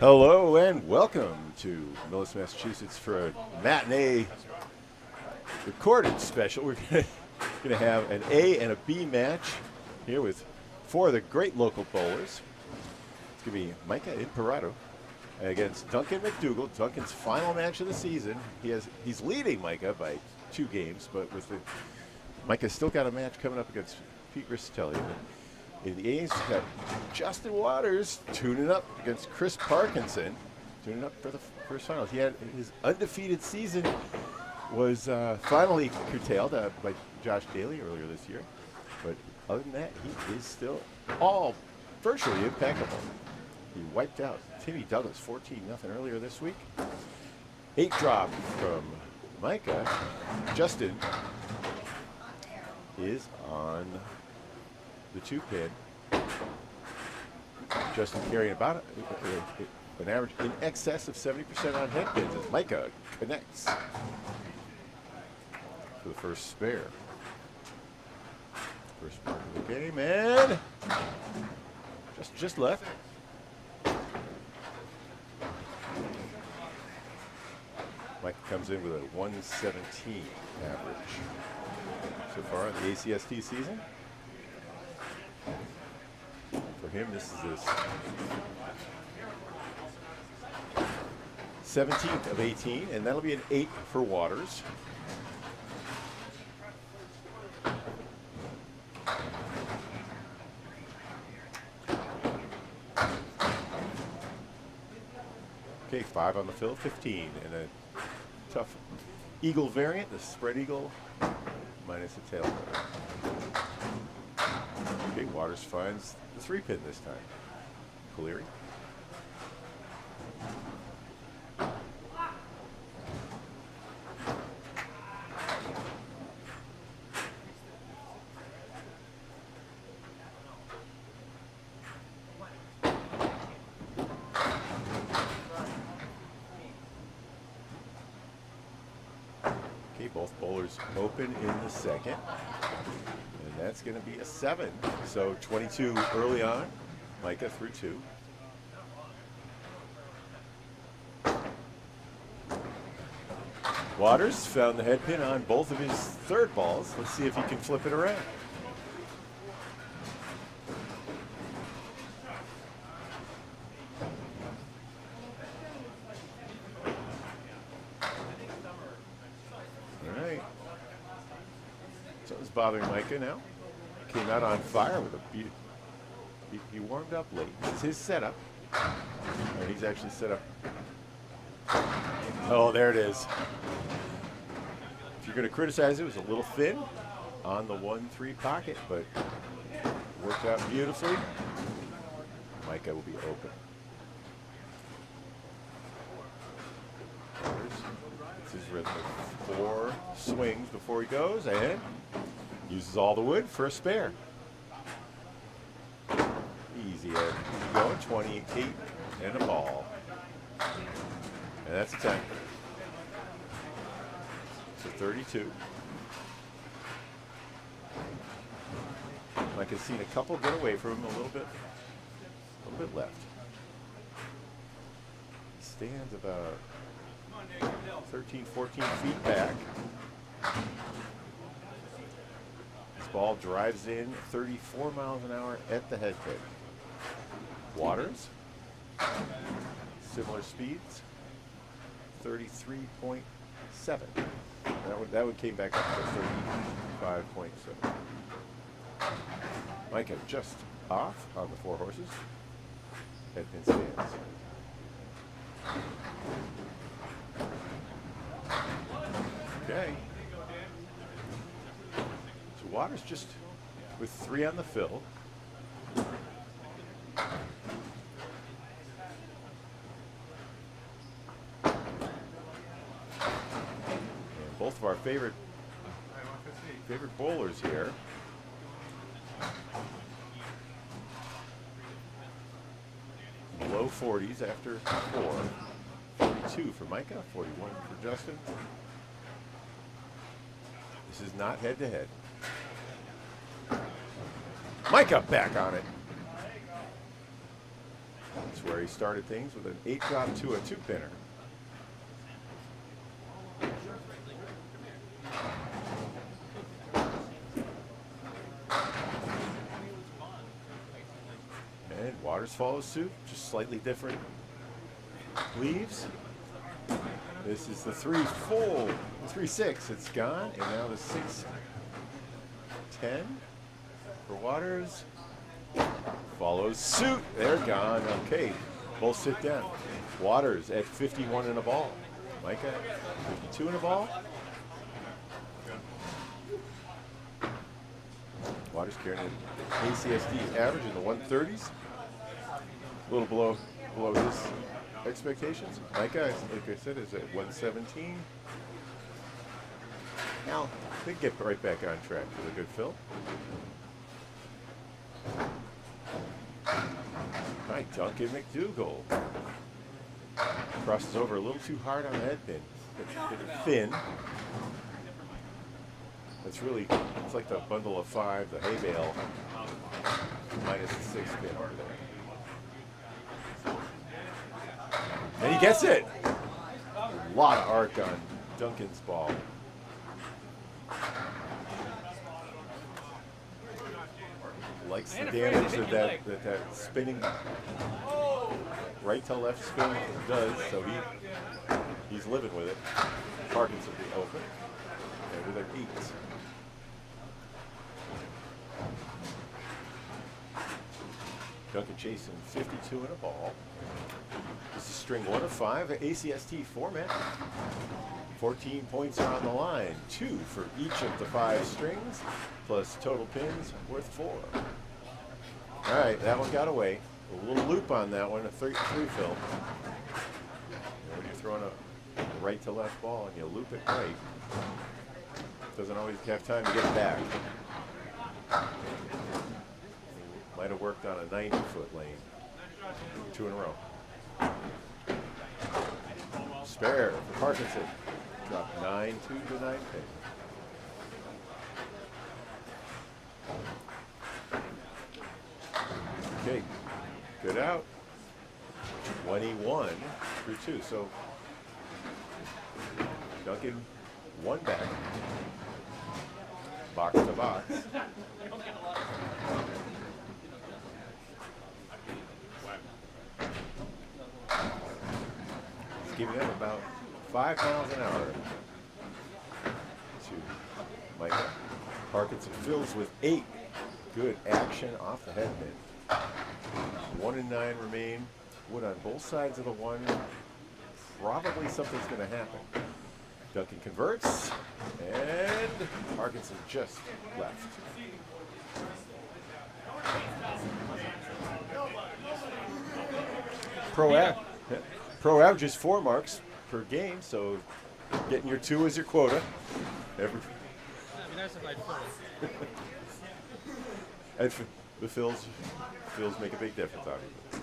Hello and welcome to Millis, Massachusetts for a matinee recorded special. We're going to have an A and a B match here with four of the great local bowlers. It's going to be Micah Imparato against Duncan MacDougall. Duncan's final match of the season. He's leading Micah by 2 games, but Micah's still got a match coming up against Pete Ristelli. In the A's, we've got Justin Waters tuning up against Chris Parkinson, tuning up for the first final. He had his undefeated season was finally curtailed by Josh Daly earlier this year. But other than that, he is still all virtually impeccable. He wiped out Timmy Douglas 14-0 earlier this week. 8 drop from Micah. Justin is on the 2-pin. Justin carrying about an average in excess of 70% on head pins as Micah connects for the first spare. First part of the game, and just left. Micah comes in with a 117 average so far in the ACST season. For him, this is his 17th of 18, and that'll be an 8 for Waters. Okay, 5 on the fill, 15, and a tough eagle variant, the spread eagle minus a tail cutter. Okay, Waters finds the 3-pin this time. Cleary. Okay, both bowlers open in the second. And that's going to be a 7. So 22 early on. Micah through 2. Waters found the head pin on both of his third balls. Let's see if he can flip it around. All right. Something's bothering Micah now. Came out on fire with a beat. He warmed up late. This is his setup. Or he's actually set up. Oh, there it is. If you're going to criticize it, it was a little thin on the 1-3 pocket, but worked out beautifully. Micah will be open. It's his rhythm of 4 swings before he goes, and uses all the wood for a spare. Easy going, 28 and a ball. And that's a 10. So 32. I can see a couple get away from him a little bit left. He stands about 13, 14 feet back. This ball drives in 34 miles an hour at the head pin. Waters, similar speeds, 33.7. That one came back up to 35.7. Micah just off on the 4 horses. Head pin stands. Okay. So Waters just with 3 on the fill. Both of our favorite bowlers here. Low 40s after 4. 42 for Micah, 41 for Justin. This is not head-to-head. Micah back on it. That's where he started things with an 8-drop to a 2-pinner. And Waters follows suit, just slightly different leaves. This is the 3-4, the 3-6, it's gone, and now the 6-10 for Waters. Follows suit, they're gone. Okay, both sit down. Waters at 51 and a ball. Micah, 52 and a ball. Waters carrying an ACST average in the 130s. A little below his expectations. Micah, like I said, is at 117. Now, they get right back on track with a good fill. All right, Duncan MacDougall crosses over a little too hard on the head pin. It's thin. It's really, it's like the bundle of 5, the hay bale, minus the 6 pin over there. And he gets it. A lot of arc on Duncan's ball. Likes the damage that spinning right to left spin does, so he's living with it. Parkinson will be open, and with an 8. Duncan chasing 52 in a ball. This is string 1 of 5, ACST format. 14 points are on the line, 2 for each of the 5 strings, plus total pins worth 4. All right, that one got away. A little loop on that one, a 3 fill. When you're throwing a right to left ball and you loop it right, doesn't always have time to get back. Might have worked on a 90-foot lane. 2 in a row. Spare for Parkinson. Drop 9-2 to 9 pin. Okay, good out. 21 through 2. So Duncan 1 back. Box to box. He's giving them about 5 miles an hour to Micah. Parkinson fills with 8. Good action off the head pin. 1 and 9 remain. Wood on both sides of the 1. Probably something's going to happen. Duncan converts, and Parkinson just left. Pro averages 4 marks per game, so getting your 2 is your quota. That'd be nice if I'd fill it. And the fills make a big difference, obviously.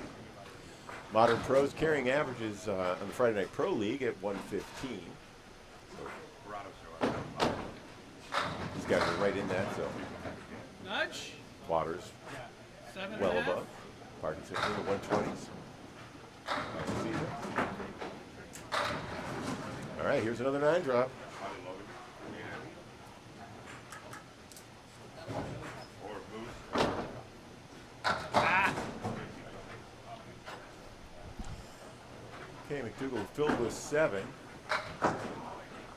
Modern pros carrying averages on the Friday Night Pro League at 115. So he's got it right in that zone. Nudge. Waters 7.5. well above. Parkinson in the 120s. All right, here's another 9 drop. Okay, MacDougall filled with 7.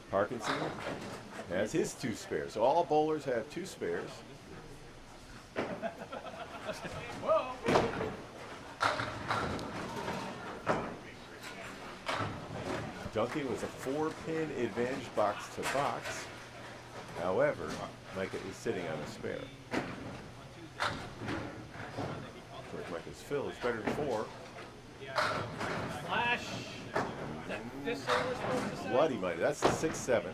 Parkinson has his 2 spares. So all bowlers have 2 spares. Whoa. Duncan was a 4-pin advantage box to box. However, Micah is sitting on a spare. Of course, Micah's fill is better than 4. Flash. That fist was supposed to say? Bloody Micah. That's the 6-7.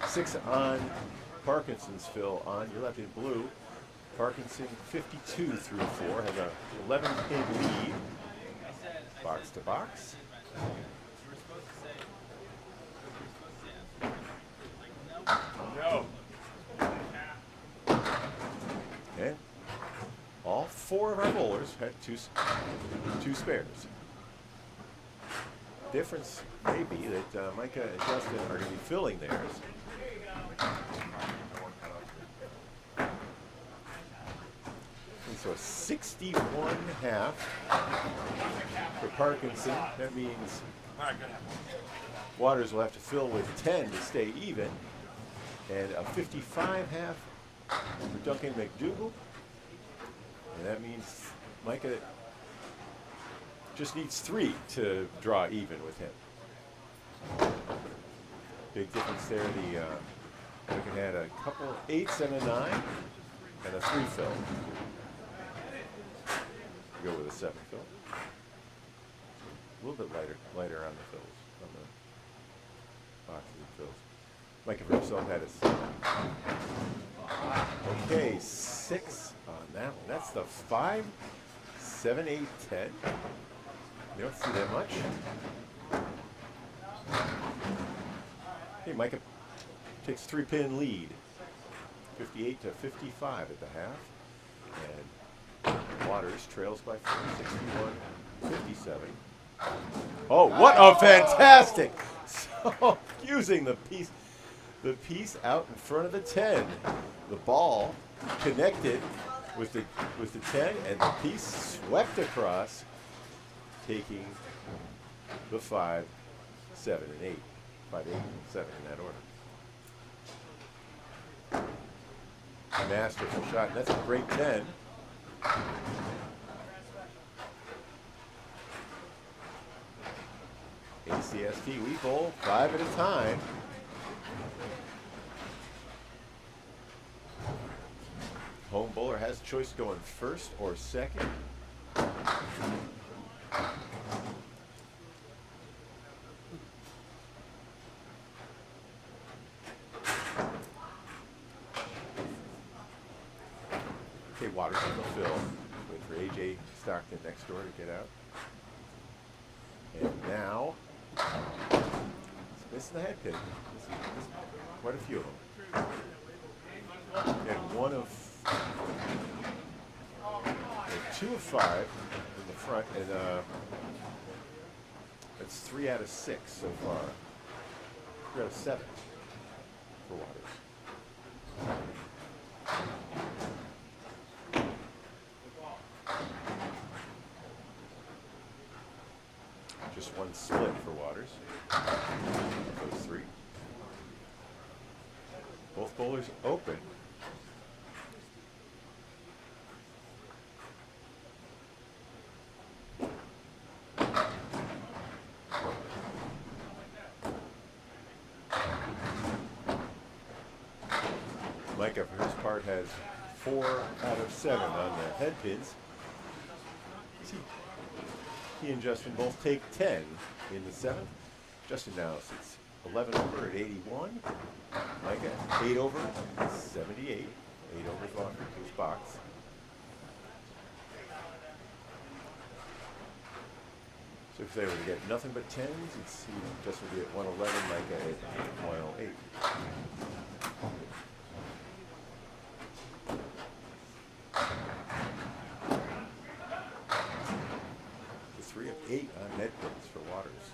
6 on Parkinson's fill on your left in blue. Parkinson 52 through 4 has a 11-pin lead. Box to box. No. And all 4 of our bowlers had two spares. Difference may be that Micah and Justin are going to be filling theirs. And so a 61.5 for Parkinson. That means Waters will have to fill with 10 to stay even. And a 55.5 for Duncan MacDougall. And that means Micah just needs 3 to draw even with him. Big difference there. Micah had a couple 8s and a 9 and a 3 fill. Go with a 7 fill. A little bit lighter on the fills, on the boxes of fills. Micah for himself had a 7. Okay, 6 on that one. That's the 5, 7, 8, 10. You don't see that much. Okay, Micah takes 3-pin lead. 58 to 55 at the half. And Waters trails by 4, 61, 57. Oh, what a fantastic! So using the piece out in front of the 10. The ball connected with the 10, and the piece swept across, taking the 5, 7, and 8. 5, 8, and 7 in that order. A masterful shot, and that's a great 10. ACST, we bowl 5 at a time. Home bowler has a choice going first or second. Okay, Waters on the fill. Wait for AJ Stockton next door to get out. And now, it's missing the head pin. Quite a few of them. And one of, 2 of 5 in the front, and that's 3 out of 6 so far. 3 out of 7 for Waters. Just one split for Waters. Those 3. Both bowlers open. Micah, for his part, has 4 out of 7 on the head pins. He and Justin both take 10 in the 7th. Justin now sits 11 over at 81. Micah 8 over, 78. 8 over gone to his box. So if they were to get nothing but 10s, you'd see Justin would be at 111, Micah at 108. The 3 of 8 on net pins for Waters.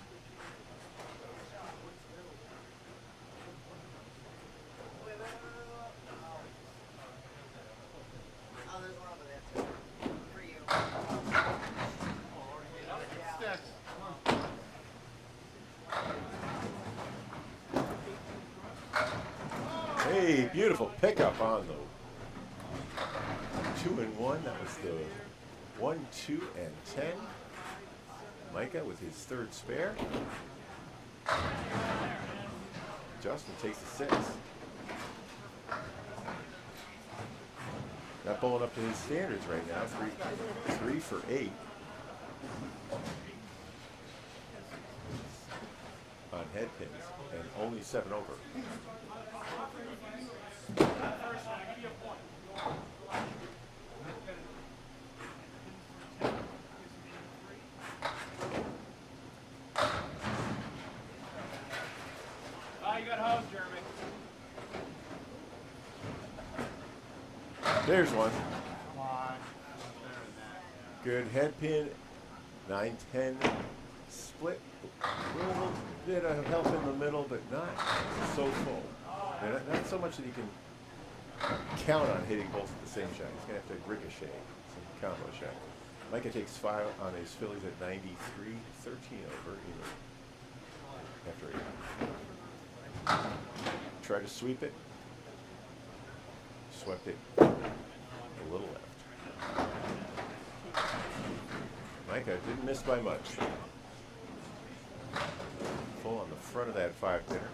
Hey, beautiful pickup on the 2 and 1. That was the 1, 2, and 10. Micah with his 3rd spare. Justin takes the 6. Not bowling up to his standards right now. 3 for 8. On head pins, and only 7 over. You got hose, Jeremy. There's one. Come on. Good head pin, 9-10 split. A little bit of help in the middle, but not so full. And not so much that he can count on hitting both at the same shot. He's going to have to ricochet some combo shot. Micah takes 5 on his Phillies at 93, 13 over even after 8. Try to sweep it. Swept it a little left. Micah didn't miss by much. Full on the front of that 5-pinner.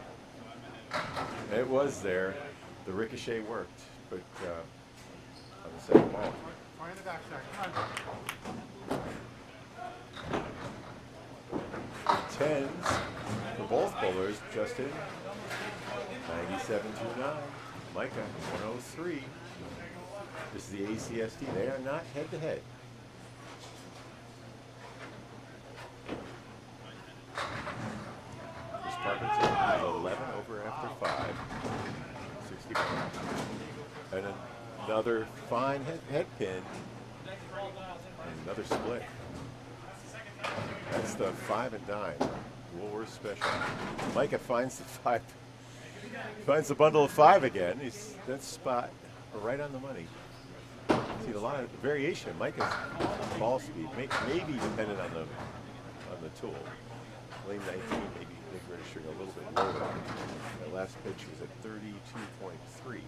It was there. The ricochet worked, but on the second ball. Tens for both bowlers, Justin. 97-9. Micah, 103. This is the ACST. They are not head-to-head. This Parkinson is 11 over after 5. 61. And another fine head pin. And another split. That's the 5 and dime. Woolworth special. Micah finds the 5. Finds the bundle of 5 again. That spot right on the money. See a lot of variation. Micah's ball speed, maybe dependent on the tool. Lane 19, maybe registering a little bit lower. That last pitch was at 32.3.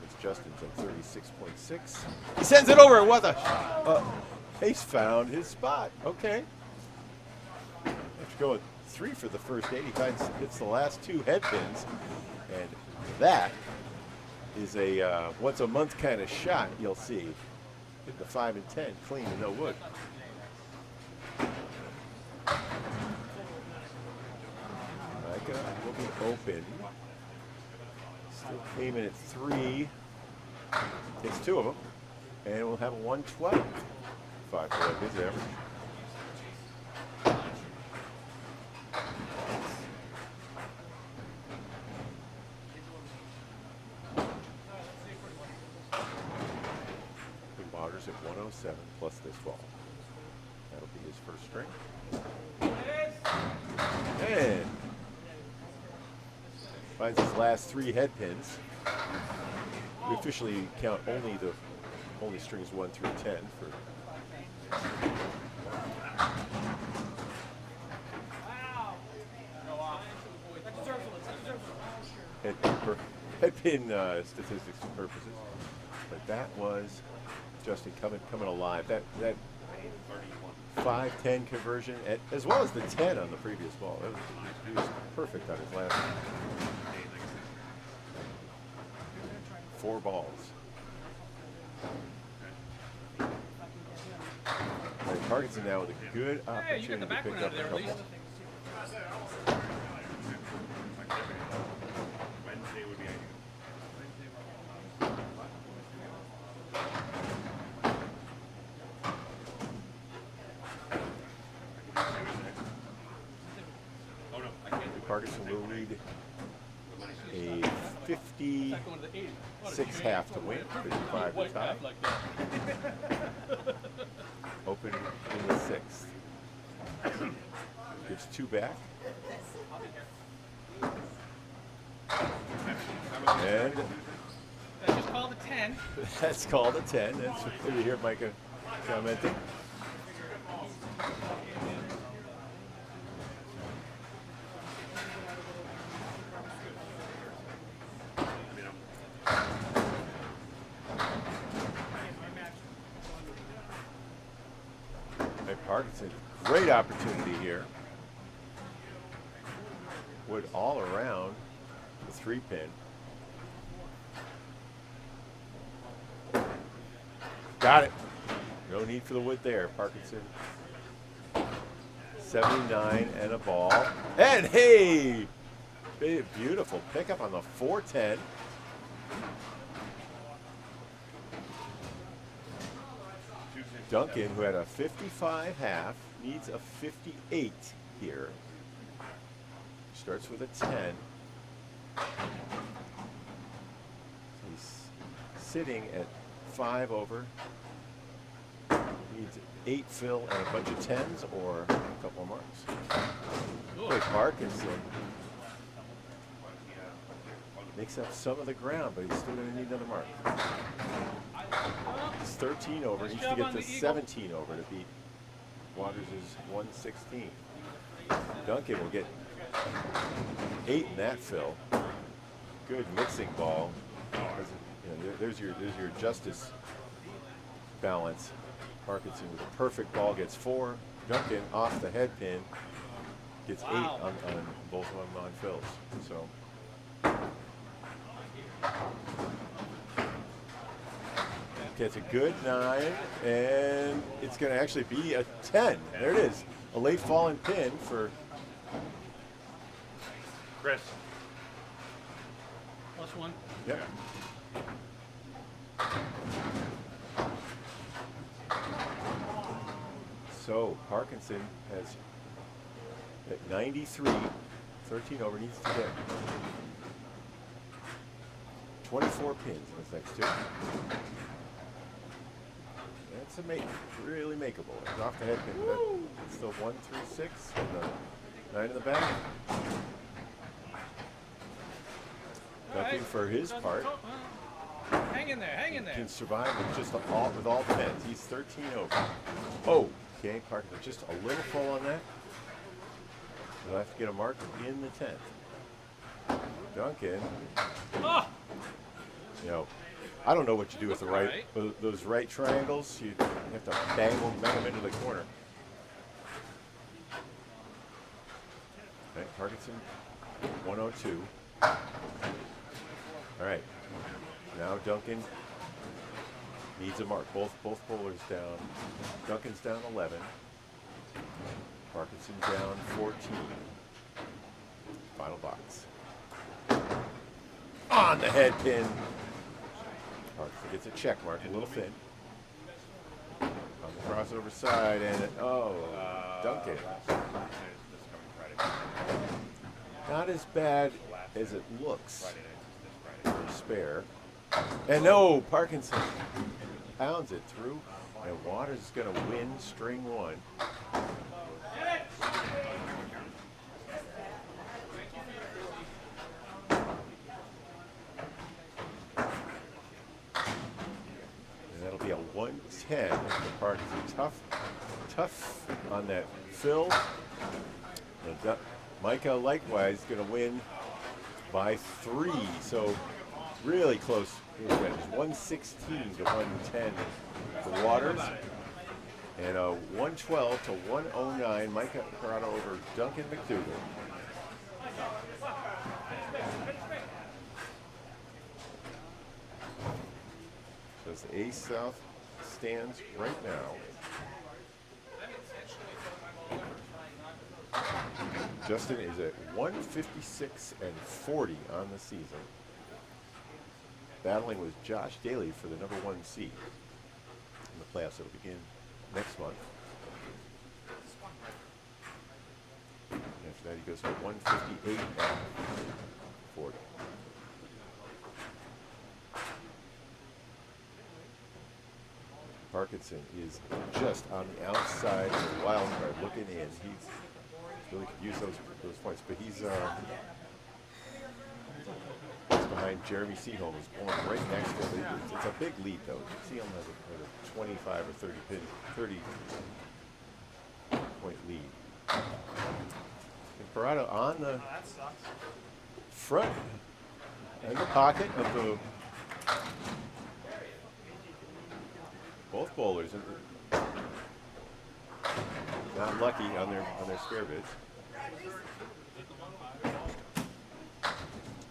It's Justin's at 36.6. He sends it over. What the? He's found his spot. Okay. Have to go with 3 for the first 8. He hits the last 2 head pins, and that is a once a month kind of shot. You'll see. Hit the 5 and 10 clean and no wood. Micah will be open. Still came in at 3. Takes 2 of them, and we'll have a 112. 5 for that his average. Waters at 107 plus this ball. That'll be his first string. And finds his last 3 head pins. We officially count only strings 1 through 10 for. Head pin statistics and purposes, but that was Justin coming alive. That 5-10 conversion, as well as the 10 on the previous ball. He was perfect on his last one. 4 balls. And Parkinson now with a good opportunity to pick up a couple. Parkinson will need a 56 half to win, 55 to tie. Open in the 6th. Gives 2 back. And that's just called a 10. That's called a 10. That's what you hear Micah commenting. Parkinson, great opportunity here. Wood all around the 3-pin. Got it. No need for the wood there. Parkinson, 79 and a ball. And hey, beautiful pickup on the 410. Duncan, who had a 55 half, needs a 58 here. Starts with a 10. He's sitting at 5 over. Needs 8 fill and a bunch of 10s or a couple of marks. Boy, Parkinson makes up some of the ground, but he's still going to need another mark. He's 13 over. He needs to get to 17 over to beat Waters' 116. Duncan will get 8 in that fill. Good mixing ball. You know, there's your justice balance. Parkinson with a perfect ball gets 4. Duncan off the head pin gets 8 on both of them on fills. So gets a good 9, and it's going to actually be a 10. There it is. A late falling pin for Chris. +1. Yep. So Parkinson has at 93, 13 over, needs to get 24 pins in his next 2. That's really makeable. It's off the head pin. It's the 1 through 6 and the 9 in the back. Duncan, for his part, Hang in there, hang in there. can survive with with all 10s. He's 13 over. Oh, okay, Parkinson just a little full on that. He'll have to get a mark in the 10th. Duncan, you know, I don't know what you do with the those right triangles. You have to bang them into the corner. Okay, Parkinson, 102. All right, now Duncan needs a mark. Both bowlers down. Duncan's down 11. Parkinson down 14. Final box. On the head pin. Parkinson gets a check mark, a little thin. On the crossover side, and Duncan. Not as bad as it looks. Spare. And no, Parkinson pounds it through, and Waters is going to win string 1. And that'll be a 110 for Parkinson. Tough on that fill. And Micah likewise going to win by 3, so really close. 116 to 110 for Waters, and a 112 to 109 Micah Imparato over Duncan MacDougall. So as the Ace South stands right now, Justin is at 156-40 on the season, battling with Josh Daly for the number 1 seed in the playoffs that will begin next month. After that, he goes to 158-40. Parkinson is just on the outside of the wild card, looking in. He's really could use those points, but he's behind Jeremy Seaholm, who's born right next to him. It's a big lead, though. Seaholm has a 25 or 30 point lead. Imparato on the front, in the pocket of the both bowlers. Not lucky on their spare bids.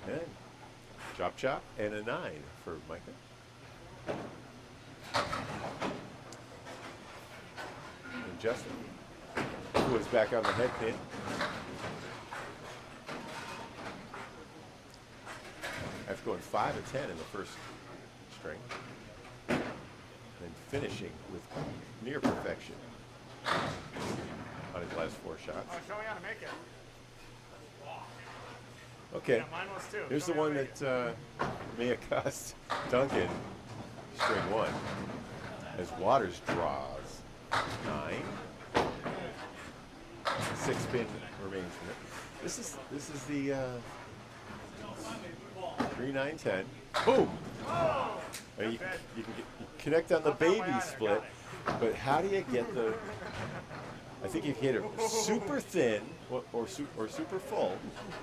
And chop, and a 9 for Micah. And Justin, who is back on the head pin. After going 5 of 10 in the first string. And finishing with near perfection on his last 4 shots. Oh, show me how to make it. Okay, Yeah, mine was too. here's Show the me how one to make that may have cost Duncan string 1 as Waters draws. 9. 6 pin remains in it. This is the 3, 9, 10. Boom! You connect on the baby split, but how do you get the? I think if you hit it super thin or super full,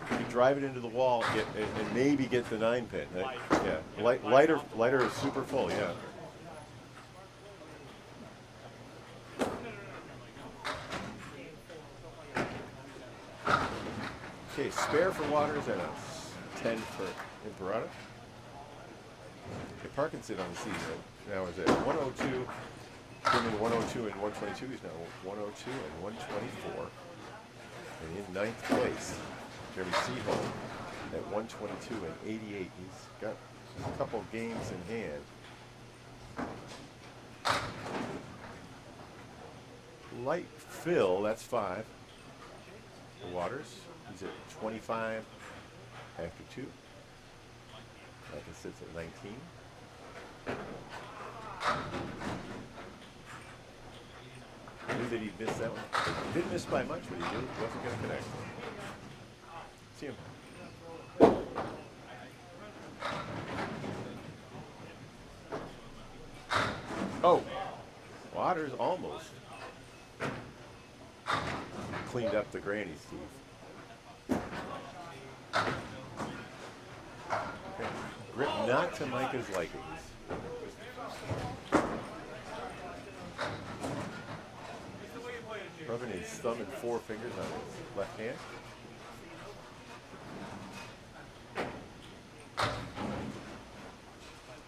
you can drive it into the wall and maybe get the 9 pin. Yeah, lighter is super full. Yeah. Okay, spare for Waters and a 10 for Imparato. Okay, Parkinson on the season now is at 102. Came in 102 and 122. He's now 102 and 124. And in 9th place, Jeremy Seaholm at 122 and 88. He's got a couple games in hand. Light fill, that's 5. For Waters, he's at 25 after 2. Micah sits at 19. I knew that he'd missed that one. He didn't miss by much, but he really wasn't going to connect. See him. Oh, Waters almost cleaned up the granny, Steve. Okay. Grip not to Micah's likings. Rubbing his thumb and 4 fingers on his left hand.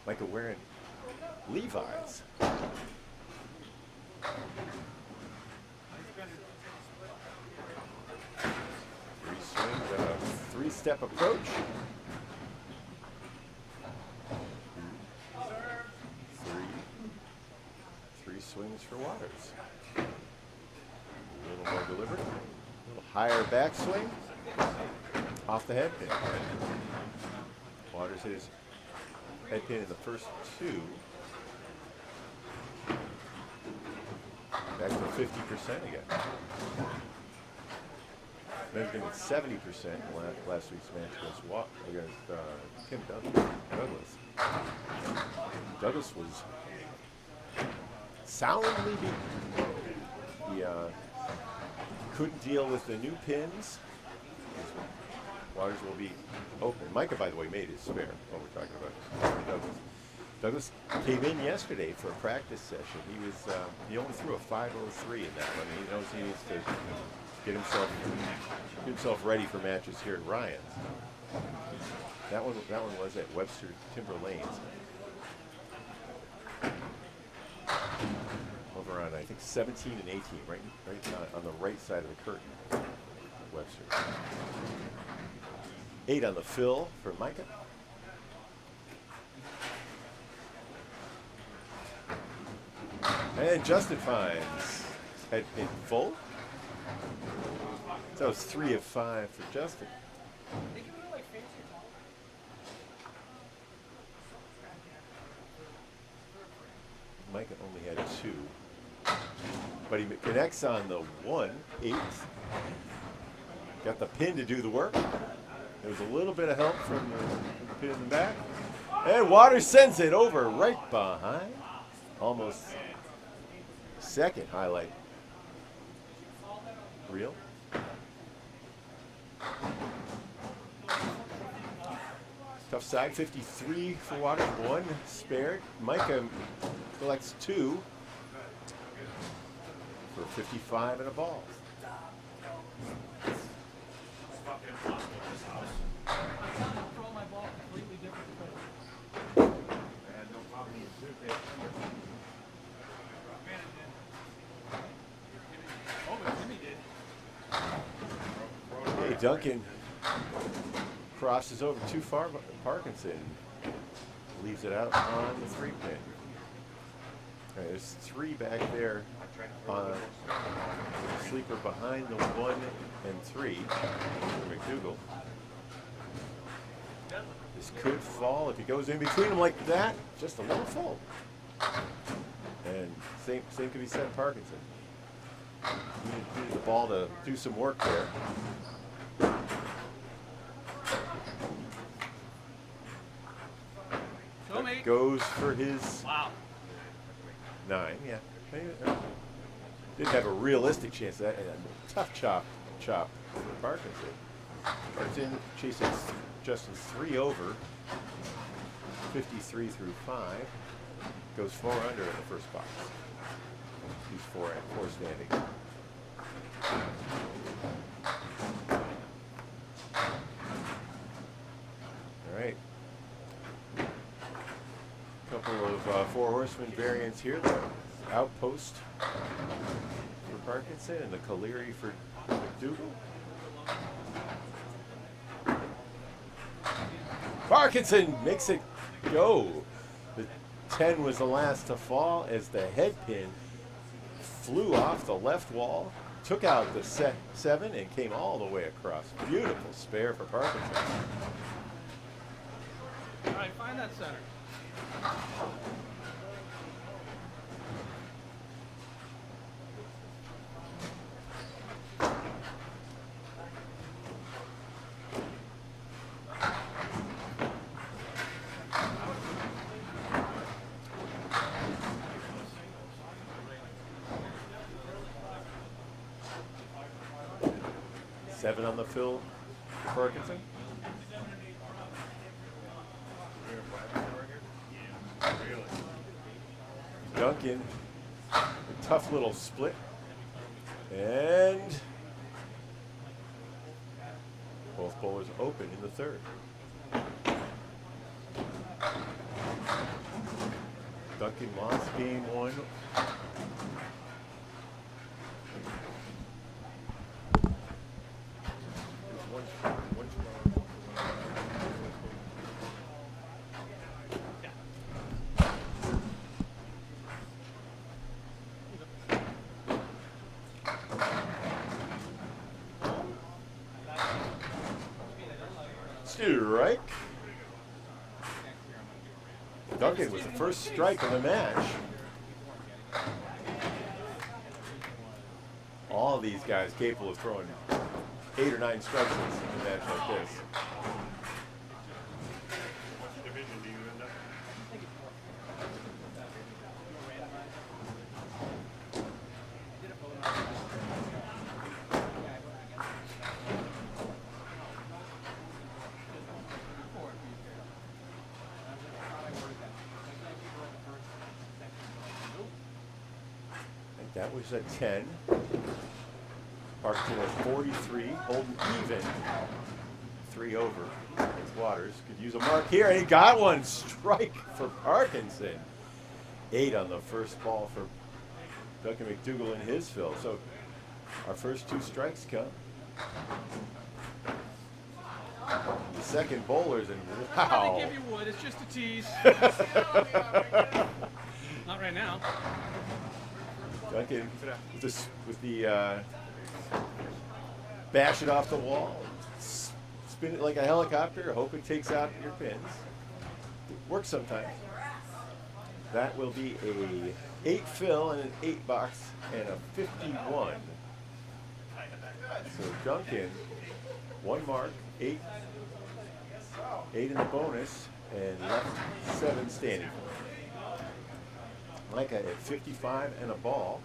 Micah wearing Levi's. 3 swings and a 3-step approach. 3 swings for Waters. A little more deliberate. A little higher backswing. Off the head pin. Waters hit his head pin in the first 2. Back to 50% again. Measured him at 70% in last week's match against Tim Douglas. Douglas was soundly beaten. He couldn't deal with the new pins. Waters will be open. Micah, by the way, made his spare. What we're talking about, Douglas. Douglas came in yesterday for a practice session. He only threw a 5.03 in that one. He knows he needs to get himself ready for matches here at Ryan's. That one was at Webster Timber Lanes. Over on, I think, 17 and 18, right on the right side of the curtain. Webster. 8 on the fill for Micah. And Justin finds head pin full. So it's 3 of 5 for Justin. Micah only had 2. But he connects on the 1/8. Got the pin to do the work. There was a little bit of help from the pin in the back. And Waters sends it over right behind. Almost second highlight reel. Tough side, 53 for Waters, 1 spared. Micah collects 2 for 55 and a ball. Hey, Duncan crosses over too far, but Parkinson leaves it out on the 3 pin. Right, there's 3 back there on sleeper behind the 1 and 3 for MacDougall. This could fall if he goes in between them like that. Just a little full. And same could be said of Parkinson. Needed the ball to do some work there. Show me. Goes for his Wow. 9. Yeah. Didn't have a realistic chance of that. And a tough chop for Parkinson. Parkinson chasing Justin's 3 over. 53 through 5. Goes 4 under in the first box. He's 4 standing. All right. Couple of 4 horseman variants here. The Outpost for Parkinson and the Caleri for MacDougall. Parkinson makes it go. The 10 was the last to fall as the head pin flew off the left wall, took out the 7 and came all the way across. Beautiful spare for Parkinson. All right, find that center. 7 on the fill for Parkinson. Duncan, a tough little split. And both bowlers open in the 3rd. Duncan lost game 1. Strike. Duncan was the first strike of the match. All these guys capable of throwing 8 or 9 strikes in a match like this. That was a 10. Parkinson at 43, holding even. 3 over. Waters could use a mark here, and he got one. Strike for Parkinson. 8 on the first ball for Duncan MacDougall in his fill. So our first 2 strikes come. The second bowlers, and wow. I give you wood. It's just a tease. Not right now. Duncan with the bash it off the wall, spin it like a helicopter, hope it takes out your pins. It works sometimes. That will be a 8 fill and an 8 box and a 51. So Duncan, 1 mark, 8 in the bonus, and left 7 standing. Micah at 55 and a ball.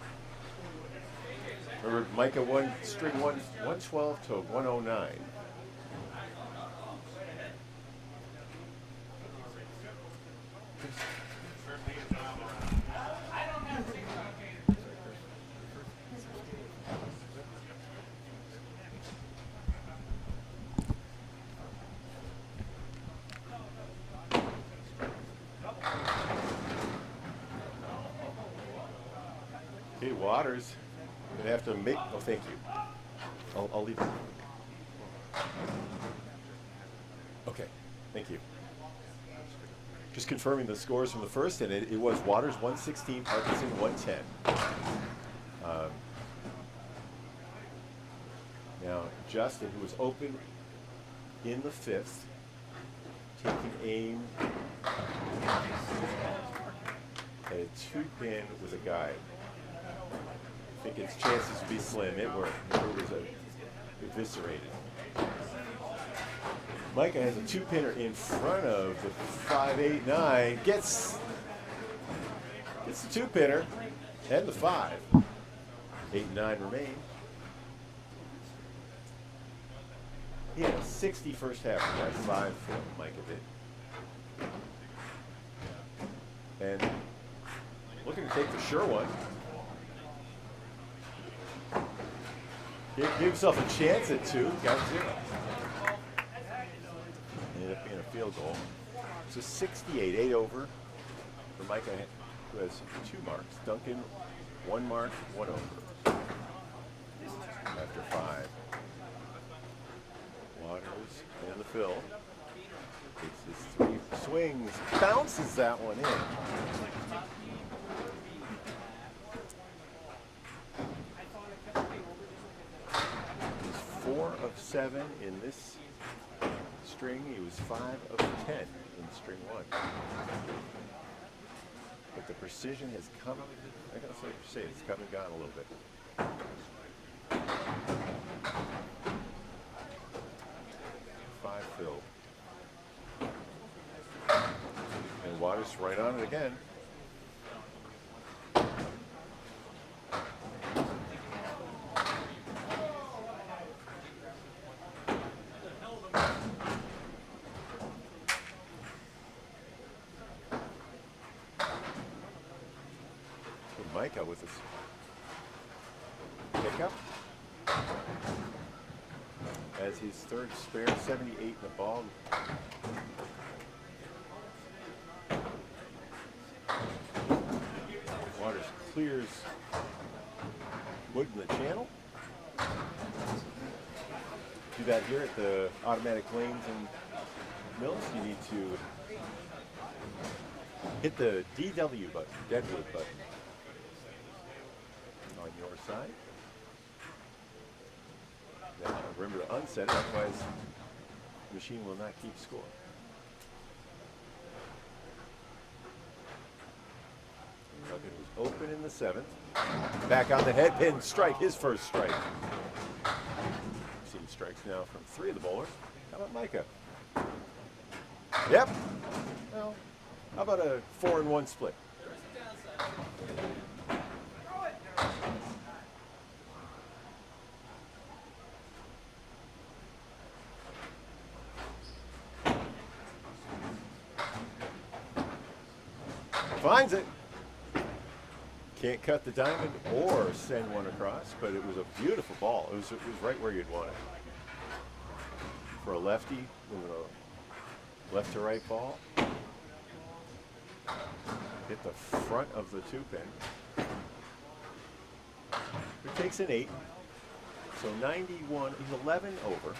Remember, Micah won string 112 to 109. Okay, Waters gonna have to make. Oh, thank you. I'll leave it. Okay, thank you. Just confirming the scores from the first, and it was Waters 116, Parkinson 110. Now Justin, who was open in the 5th, taking aim and a 2-pin with a guide. I think its chances would be slim. It was eviscerated. Micah has a 2-pinner in front of the 5-8-9. Gets the 2-pinner and the 5. 8 and 9 remain. He had a 60 first half from that 5 film, Micah did. And looking to take the sure one. Give himself a chance at 2. Got 0. Ended up being a field goal. So 68, 8 over for Micah, who has 2 marks. Duncan, 1 mark, 1 over. After 5. Waters in the fill. Takes his 3 swings, bounces that one in. He's 4 of 7 in this string. He was 5 of 10 in string 1. But the precision has come, I gotta say, it's come and gone a little bit. 5 filled. And Waters right on it again. Micah with his pickup as his 3rd spare, 78 in the ball. Waters clears wood in the channel. Do that here at the automatic lanes in Millis. You need to hit the DW button, deadwood button, on your side. Now remember to unset it, otherwise the machine will not keep score. Duncan was open in the 7th. Back on the head pin, strike, his first strike. Seen strikes now from 3 of the bowlers. How about Micah? Yep. Well, how about a 4-1 split? Finds it. Can't cut the diamond or send one across, but it was a beautiful ball. It was right where you'd want it. For a lefty with a left to right ball. Hit the front of the 2-pin. It takes an 8. So 91, he's 11 over.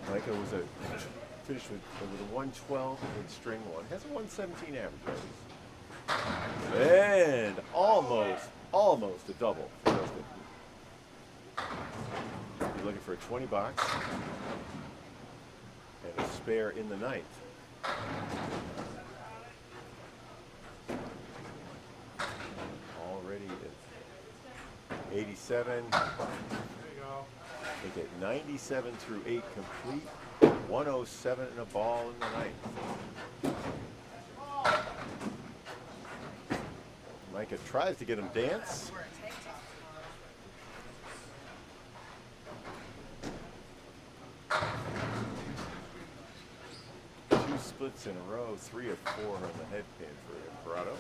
Micah was finished with a 112 in string 1. Has a 117 average rating. And almost a double for Dustin. You're looking for a 20 box and a spare in the 9th. Already at 87. There you go. Make it 97 through 8 complete. 107 and a ball in the 9th. Micah tries to get him dance. Two splits in a row, 3 of 4 on the head pin for Imparato.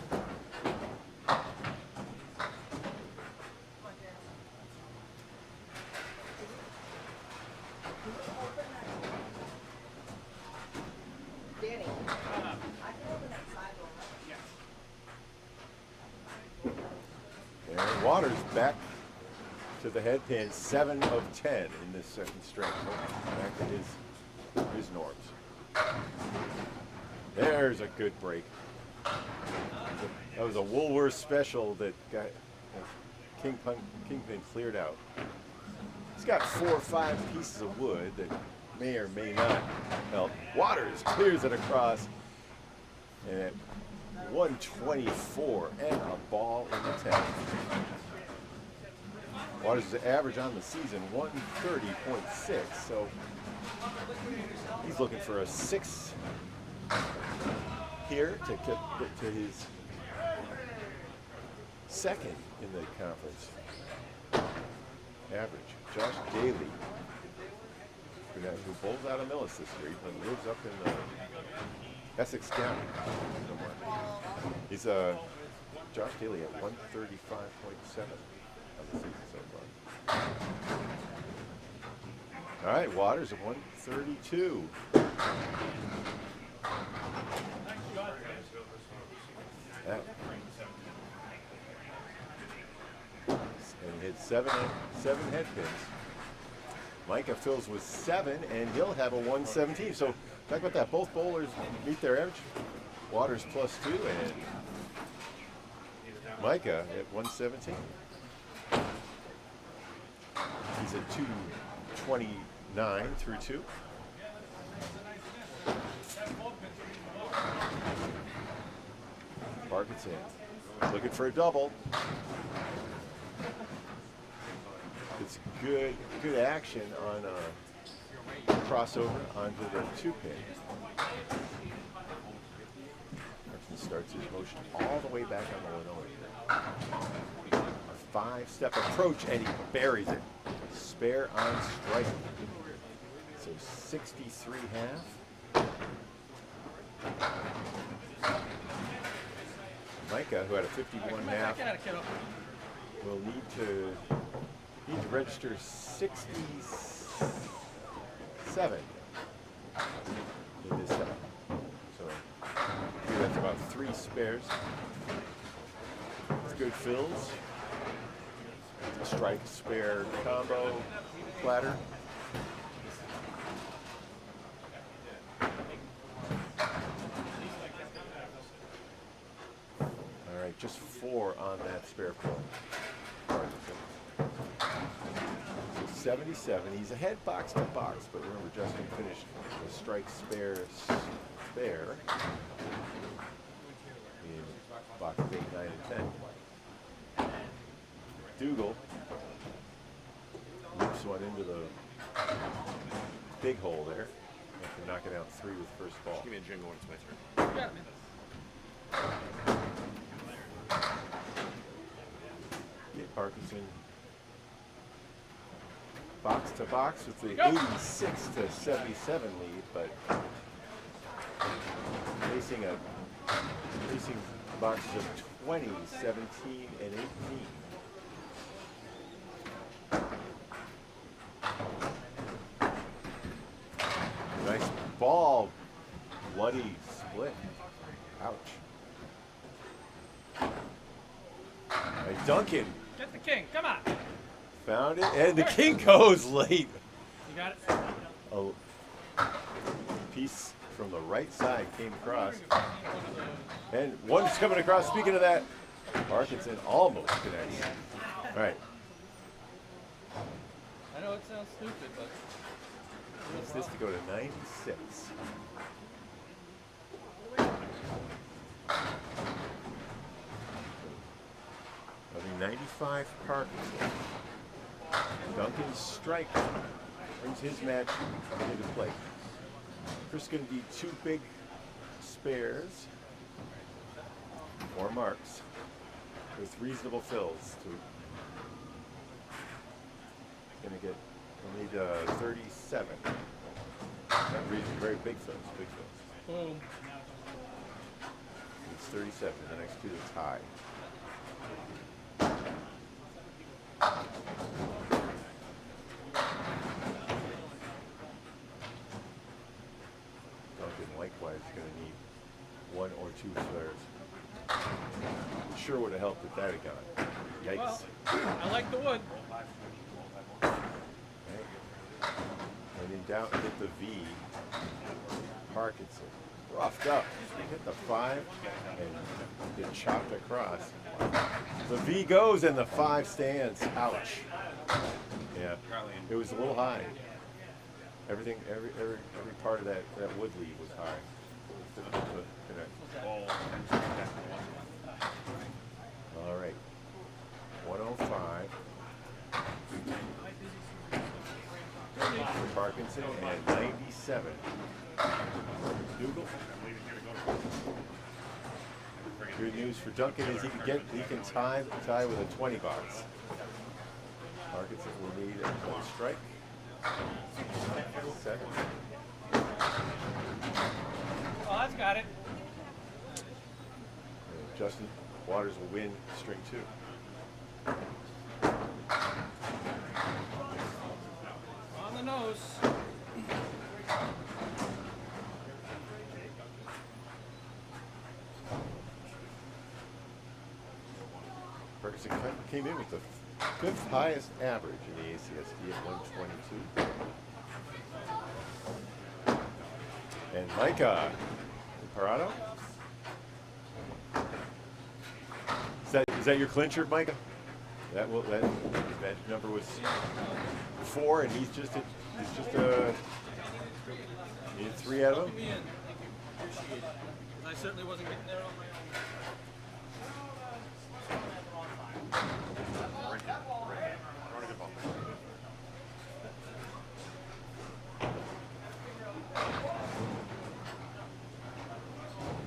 Waters back to the head pin, 7 of 10 in this 2nd string. Back to his norms. There's a good break. That was a Woolworth special that got Kingpin cleared out. He's got 4 or 5 pieces of wood that may or may not help. Waters clears it across. And at 124 and a ball in the 10th. Waters' average on the season 130.6, so he's looking for a 6 here to get to his second in the conference average. Josh Daly, who bowls out of Millis this year, he lives up in Essex County somewhere. He's Josh Daly at 135.7 of the season so far. All right, Waters at 132. Yeah. And he hit seven head pins. Micah fills with 7, and he'll have a 117. So talk about that. Both bowlers meet their average. Waters +2, and Micah at 117. He's at 229 through 2. Parkinson looking for a double. It's good action on a crossover onto the 2-pin. Parkinson starts his motion all the way back on the linoleum. A 5-step approach, and he buries it. Spare on strike. So 63.5. Micah, who had a 51.5, will need to register 67 in this set. So that's about 3 spares. It's good fills. Strike spare combo platter. All right, just 4 on that spare fill. So 77. He's ahead box to box, but remember Justin finished the strike spare in boxes 8, 9, and 10. Dougal loops one into the big hole there after knocking out 3 with first ball. Give me a jingle when it's my turn. Yeah, Parkinson box to box with the 86 to 77 lead, but facing boxes of 20, 17, and 18. Nice ball, bloody split. Ouch. Right, Duncan. get the king. Come on. Found it, and the king goes late. You got it? A piece from the right side came across. And one's coming across. Speaking of that, Parkinson almost connects. All right. I know it sounds stupid, but What's this to go to 96? I mean, 95 Parkinson. Duncan's strike brings his match into play. Chris is going to need 2 big spares or marks with reasonable fills. We'll need 37. Not very big fills, big fills. boom. It's 37, the next 2 to tie. Duncan likewise is going to need 1 or 2 flares. Sure would have helped if that had gone. Yikes. Well, I like the wood. And in doubt, hit the V. Parkinson. Roughed up. Hit the 5 and get chopped across. The V goes and the 5 stands. Ouch. Yeah. It was a little high. Every part of that wood lead was high. difficult to connect. All right. 105 for Parkinson and 97. MacDougall. Good news for Duncan is he can tie with a 20 box. Parkinson will need one strike. 7. Oh, that's got it. And Justin Waters will win string 2. On the nose. Parkinson came in with the 5th highest average in the ACST at 122. And Micah, Imparato. Is that your clincher, Micah? That number was 4, and he's just need 3 out of him. I certainly wasn't getting there on my own.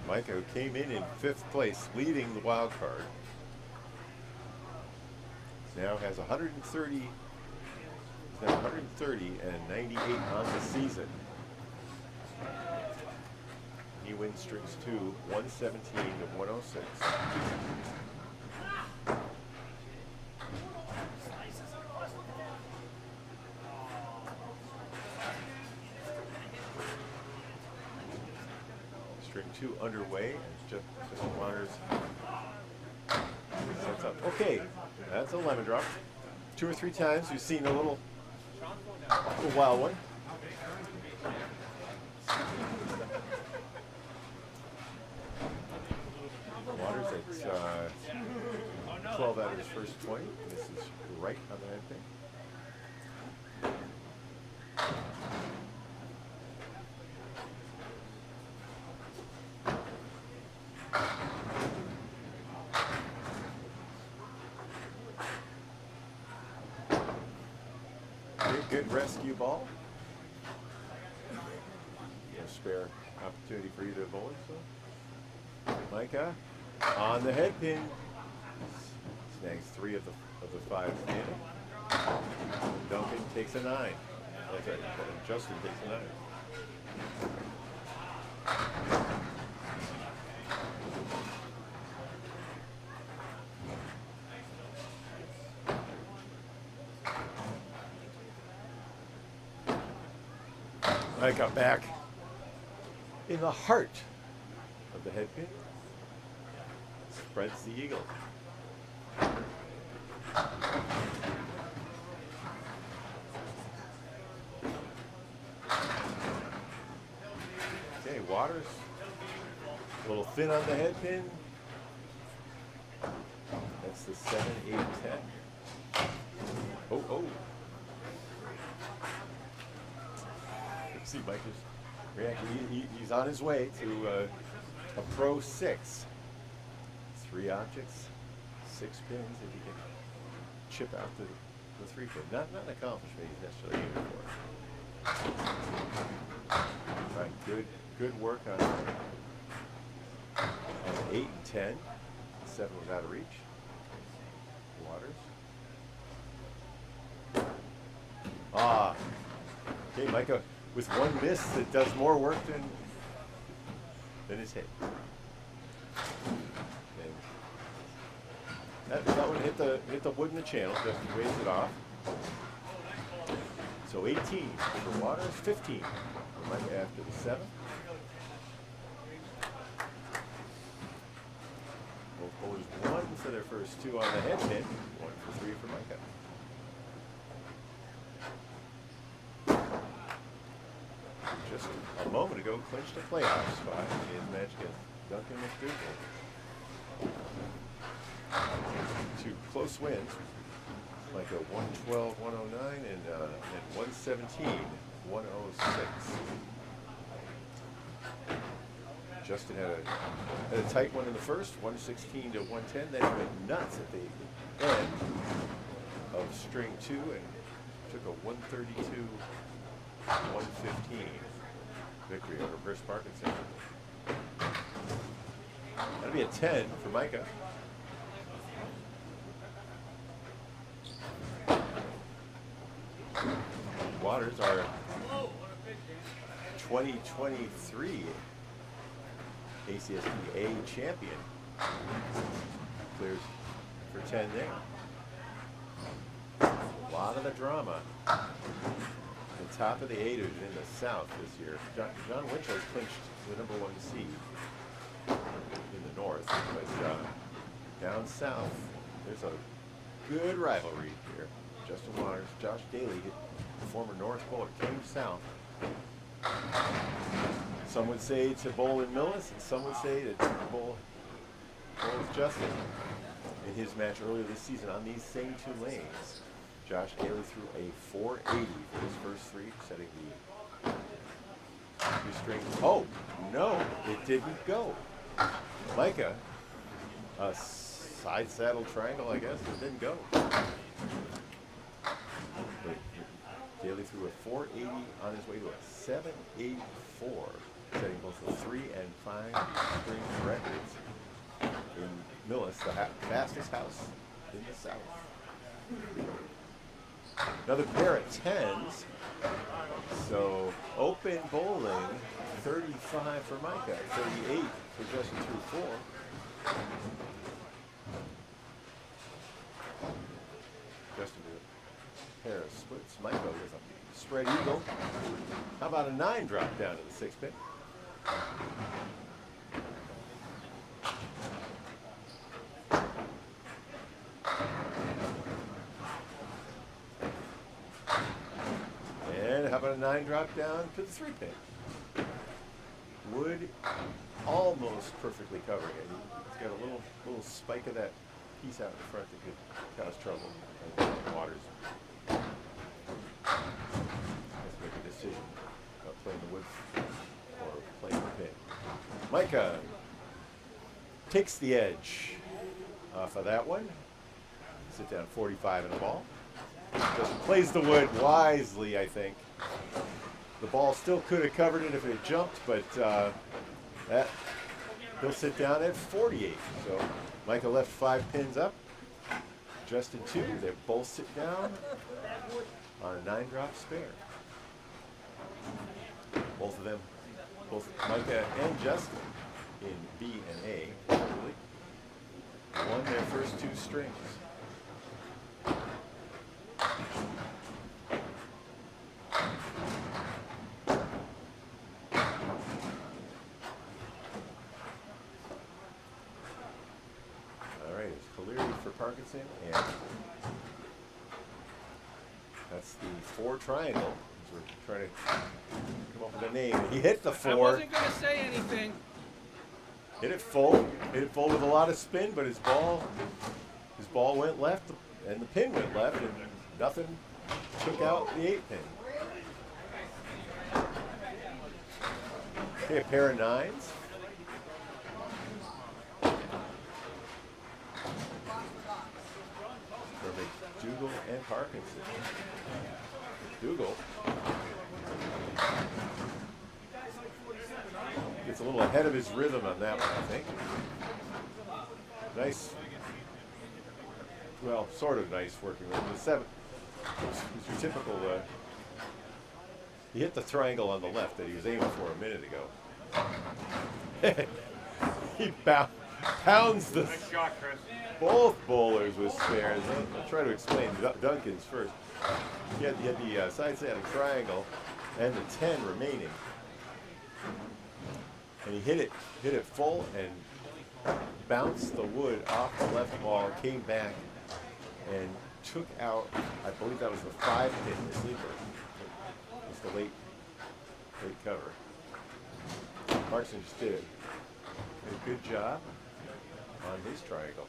Micah, who came in 5th place, leading the wild card, now has 130. He's now 130 and 98 on the season. He wins strings 2, 117 to 106. String 2 underway, and Justin Waters sets up. Okay, that's a lemon drop. 2 or 3 times we've seen a little wild one. Waters at 12 out of his first 20. This is right on the head pin. Good rescue ball. No spare opportunity for either bowler. So Micah on the head pin snags 3 of the 5 standing. Duncan takes a 9. That's right. Justin takes a 9. Micah back in the heart of the head pin. Spreads the eagle. Okay, Waters a little thin on the head pin. That's the 7, 8, 10. Oh. See Micah's reacting. He's on his way to a pro 6. 3 objects, 6 pins. If he can chip out the 3 pin, not an accomplishment he's necessarily aiming for. All right, good work on 8 and 10. 7 was out of reach. Waters. Okay, Micah. With 1 miss, that does more work than his hit. And that one hit the wood in the channel, just raised it off. So 18 for Waters, 15 for Micah after the 7. Both bowlers 1 for their first 2 on the head pin, 1 for 3 for Micah. Just a moment ago, clinched a playoff spot in his match against Duncan MacDougall. 2 close wins, like a 112, 109, and 117, 106. Justin had a tight one in the first, 116 to 110. Then he went nuts at the end of string 2 and took a 132 115 victory over Bruce Parkinson. That'll be a 10 for Micah. Waters, our 2023 ACST A champion, clears for 10 there. A lot of the drama. The top of the 8ers in the South this year. John Winchell's clinched the #1 seed in the North, but down South, there's a good rivalry here. Justin Waters, Josh Daly, the former North bowler, came South. Some would say to bowl in Millis, and some would say to bowl with Justin in his match earlier this season on these same 2 lanes. Josh Daly threw a 480 for his first 3, setting the 2 string. Oh, no, it didn't go. Micah, a side saddle triangle, I guess, it didn't go. But Daly threw a 480 on his way to a 784, setting both the 3 and 5 string records in Millis, the fastest house in the South. Another pair of 10s. So open bowling, 35 for Micah, 38 for Justin through 4. Justin with a pair of splits. Micah with a spread eagle. How about a 9 drop down to the 6 pin? And how about a 9 drop down to the 3 pin? Wood almost perfectly covering it. It's got a little spike of that piece out in front that could cause trouble. And Waters has to make a decision about playing the wood or playing the pin. Micah takes the edge off of that one. Sit down 45 in the ball. Just plays the wood wisely, I think. The ball still could have covered it if it had jumped, but he'll sit down at 48. So Micah left 5 pins up. Justin 2. They both sit down on a 9 drop spare. Both of them, both Micah and Justin in B and A, won their first 2 strings. Parkinson, and that's the 4 triangle. We're trying to come up with a name. He hit the 4. I wasn't going to say anything. Hit it full with a lot of spin, but his ball went left, and the pin went left, and nothing took out the 8 pin. Okay, a pair of 9s. MacDougall and Parkinson. MacDougall gets a little ahead of his rhythm on that one, I think. Nice, well, sort of nice working with the 7. It's your typical, he hit the triangle on the left that he was aiming for a minute ago. He pounds the... Nice shot, Chris. Both bowlers with spares. I'll try to explain Duncan's first. He had the side saddle triangle and the 10 remaining. And he hit it full and bounced the wood off the left ball, came back and took out, I believe that was the 5 pin, the sleeper. It was the late cover. Parkinson just did a good job on his triangle.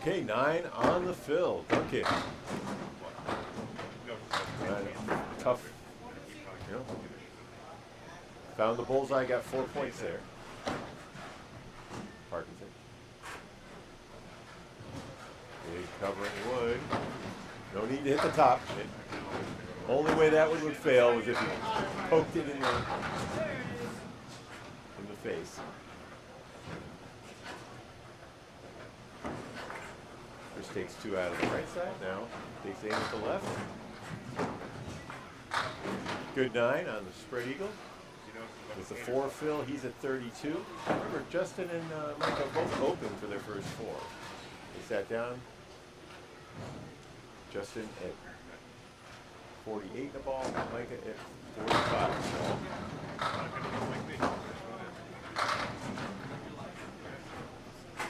Okay, 9 on the fill. Duncan. Tough. You know. Found the bullseye, got 4 points there. Parkinson. Big covering wood. No need to hit the top. Only way that one would fail was if you poked it in the face. First takes 2 out of the right side. Now takes 8 at the left. Good 9 on the spread eagle. With the 4 fill, he's at 32. Remember, Justin and Micah both open for their first 4. They sat down. Justin at 48 in the ball, Micah at 45.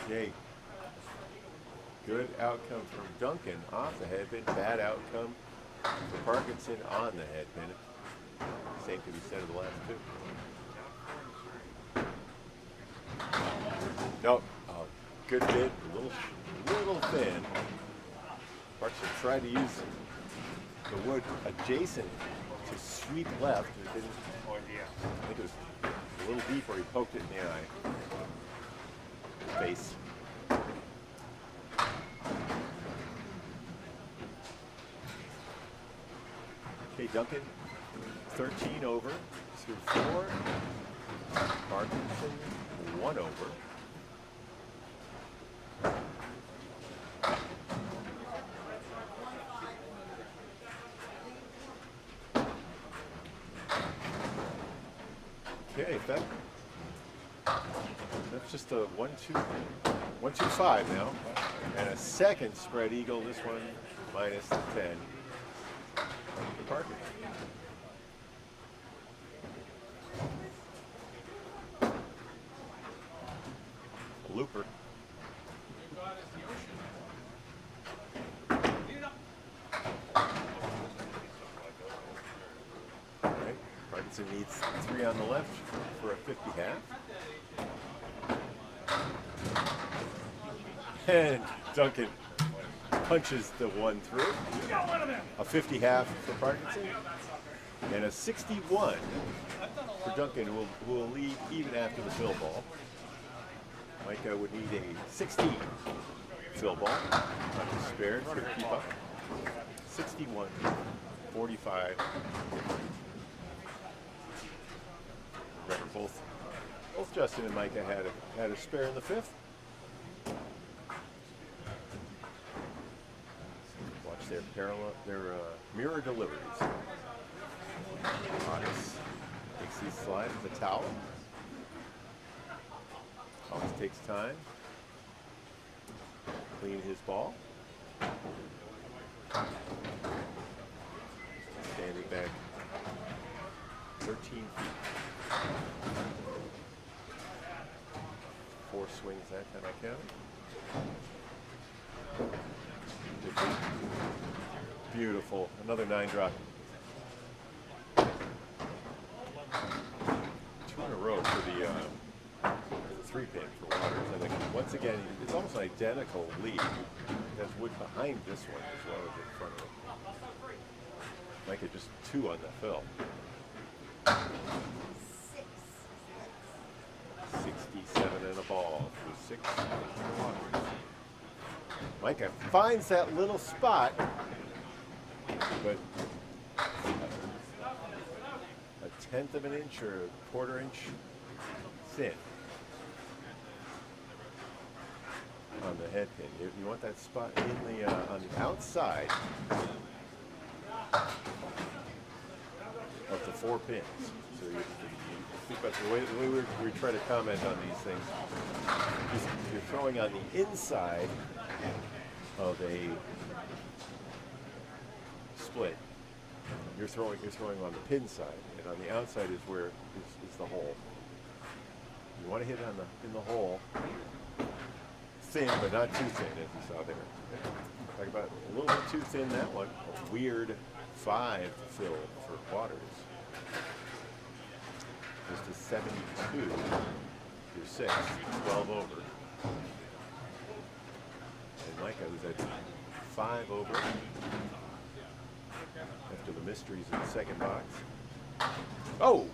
Okay. Good outcome from Duncan off the headpin. Bad outcome for Parkinson on the headpin. Same could be said of the last 2. No, good bit, a little thin. Parkinson tried to use the wood adjacent to sweep left. It didn't. I think it was a little deep where he poked it in the eye. Face. Okay, Duncan, 13 over through 4. Parkinson, 1 over. Okay, that's just a 1-2-5 now, and a second spread eagle. This one minus the 10 for Parkinson. Looper. Okay. Parkinson needs 3 on the left for a 50 half. And Duncan punches the 1 through. A 50 half for Parkinson. And a 61 for Duncan, who will lead even after the fill ball. Micah would need a 16 fill ball. Not to spare to keep up. 61, 45. Remember, both Justin and Micah had a spare in the 5th. Watch their mirror deliveries. Onyx takes these slides with a towel. Always takes time. Clean his ball. Standing back 13 feet. 4 swings that time I counted. Beautiful. Another 9 drop. 2 in a row for the 3-pin for Waters. I think once again, it's almost an identical lead. There's wood behind this one as well as in front of it. Micah just 2 on the fill. 67 in a ball through 6 for Waters. Micah finds that little spot, but a 1/10 of an inch or a 1/4 inch thin on the head pin. You want that spot in the on the outside of the 4 pins. So but the way we try to comment on these things, you're throwing on the inside of a split. You're throwing on the pin side, and on the outside is where is the hole. You want to hit in the hole, thin but not too thin, as you saw there. Talk about a little bit too thin, that one. A weird 5 fill for Waters. Just a 72 through 6, 12 over. And Micah, who's at 5 over after the mysteries in the second box. Oh,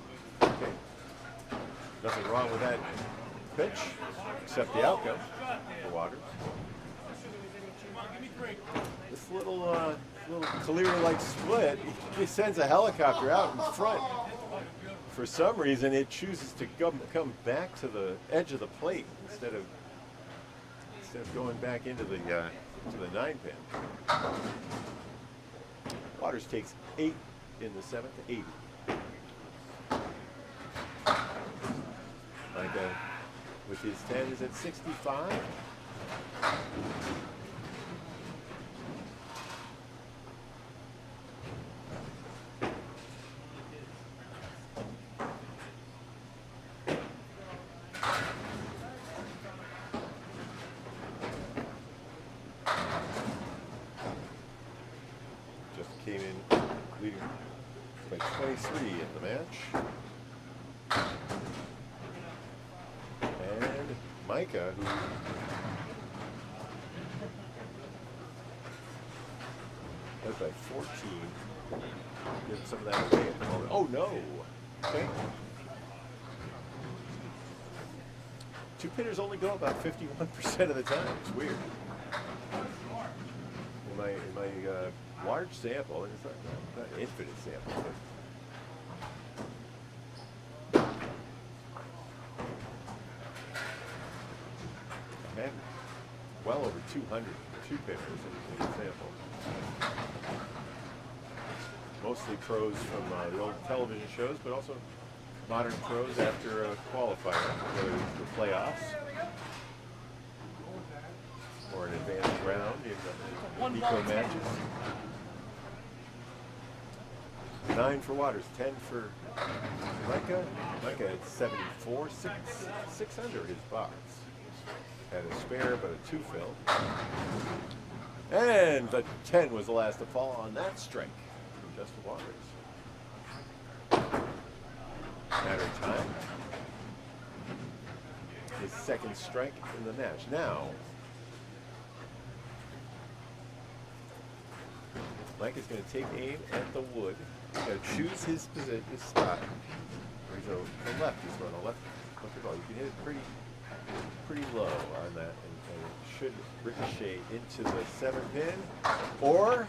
okay. Nothing wrong with that pitch, except the outcome for Waters. This little Clear-like split, he sends a helicopter out in front. For some reason, it chooses to come back to the edge of the plate instead of going back into the 9-pin. Waters takes 8 in the 7th, 80. Micah with his 10 is at 65. Came in leading by 23 in the match. And Micah, who led by 14, getting some of that away at the moment. Oh no! Okay. Two pinners only go about 51% of the time. It's weird. In my large sample, it's not an infinite sample, but I had well over 200 two-pinners in the sample. Mostly pros from the old television shows, but also modern pros after a qualifier, whether it's the playoffs or an advanced round in the eco matches. 9 for Waters, 10 for Micah. Micah at 74, 6 under his box. Had a spare, but a 2 fill. And the 10 was the last to fall on that strike from Justin Waters. Matter of time. His second strike in the match. Now, Mike is going to take aim at the wood. He's going to choose his position, his spot. He's going to the left. He's going to left the ball. You can hit it pretty low on that, and it should ricochet into the 7 pin, or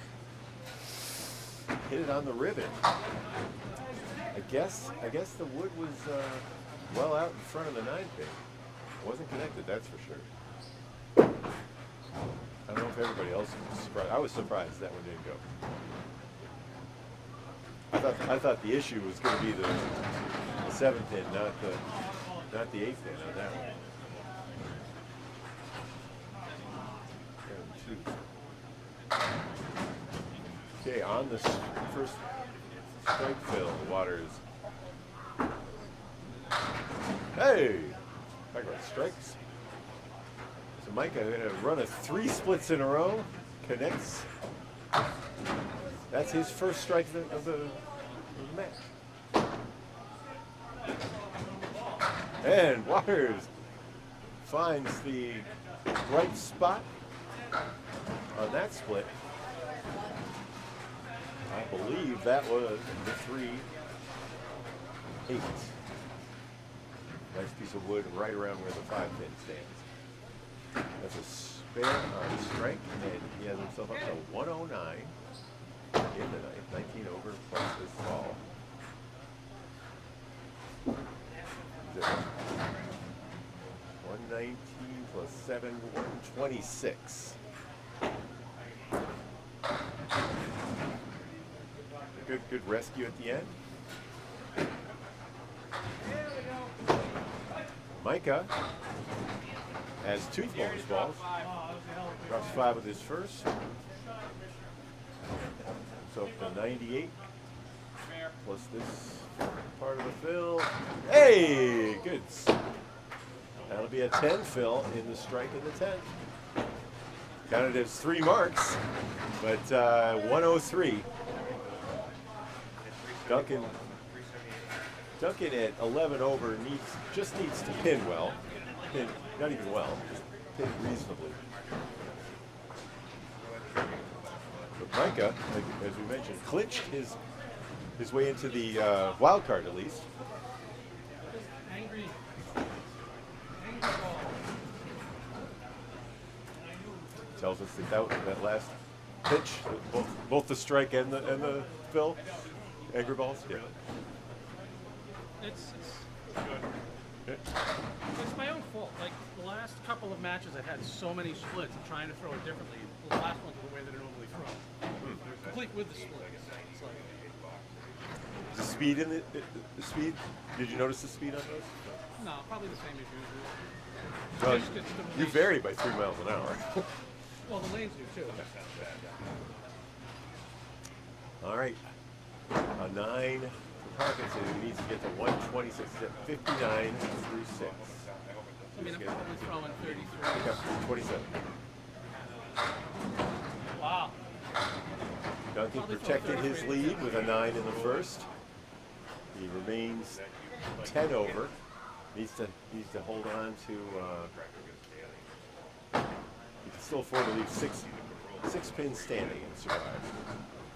hit it on the ribbon. I guess the wood was well out in front of the 9 pin. It wasn't connected, that's for sure. I don't know if everybody else was surprised. I was surprised that one didn't go. I thought the issue was going to be the 7 pin, not the 8 pin on that one. Okay, on the first strike fill, Waters. Hey! Talk about strikes. So Micah going to run a 3 splits in a row, connects. That's his first strike of the match. And Waters finds the right spot on that split. I believe that was the 3-8. Nice piece of wood right around where the 5 pin stands. That's a spare on strike, and he has himself up to 109 in the ninth, 19 over plus this ball. 119 plus 7, 126. Good rescue at the end. Micah has 2 bonus balls. Drops 5 with his first. So up to 98. Plus this part of the fill. Hey, good. That'll be a 10 fill in the strike in the 10th. Counted as 3 marks, but 103. Duncan at 11 over just needs to pin well. Not even well, just pin reasonably. Micah, as we mentioned, clinched his way into the wild card at least. Angry. Ball. Tells us that last pitch, both the strike and the fill, angry balls. Yeah. It's Okay. it's my own fault. Like the last couple of matches, I've had so many splits. I'm trying to throw it differently. The last ones are the way that I normally throw. Complete with the split. It's like, The speed in the speed. Did you notice the speed on those? no, probably the same as usual. Well, Just gets the you release. vary by 3 miles an hour. Well, the lanes do too. All right, a 9 for Parkinson, who needs to get to 126 at 59 through 6. I mean, I'm probably throwing 33. Yeah, 27. Wow. Duncan protected his lead with a 9 in the first. He remains 10 over. Needs to hold on to. He can still afford to leave six pins standing and survive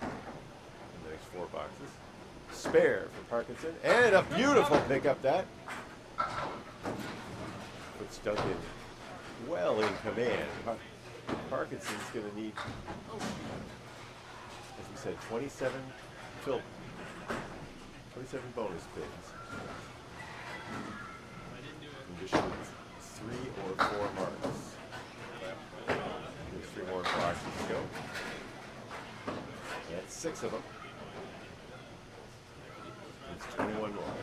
in the next 4 boxes. Spare for Parkinson, and a beautiful pickup that puts Duncan well in command. Parkinson's going to need, as we said, 27 bonus pins. Condition 3 or 4 marks. There's 3 more boxes to go. That's 6 of them. It's 21 more.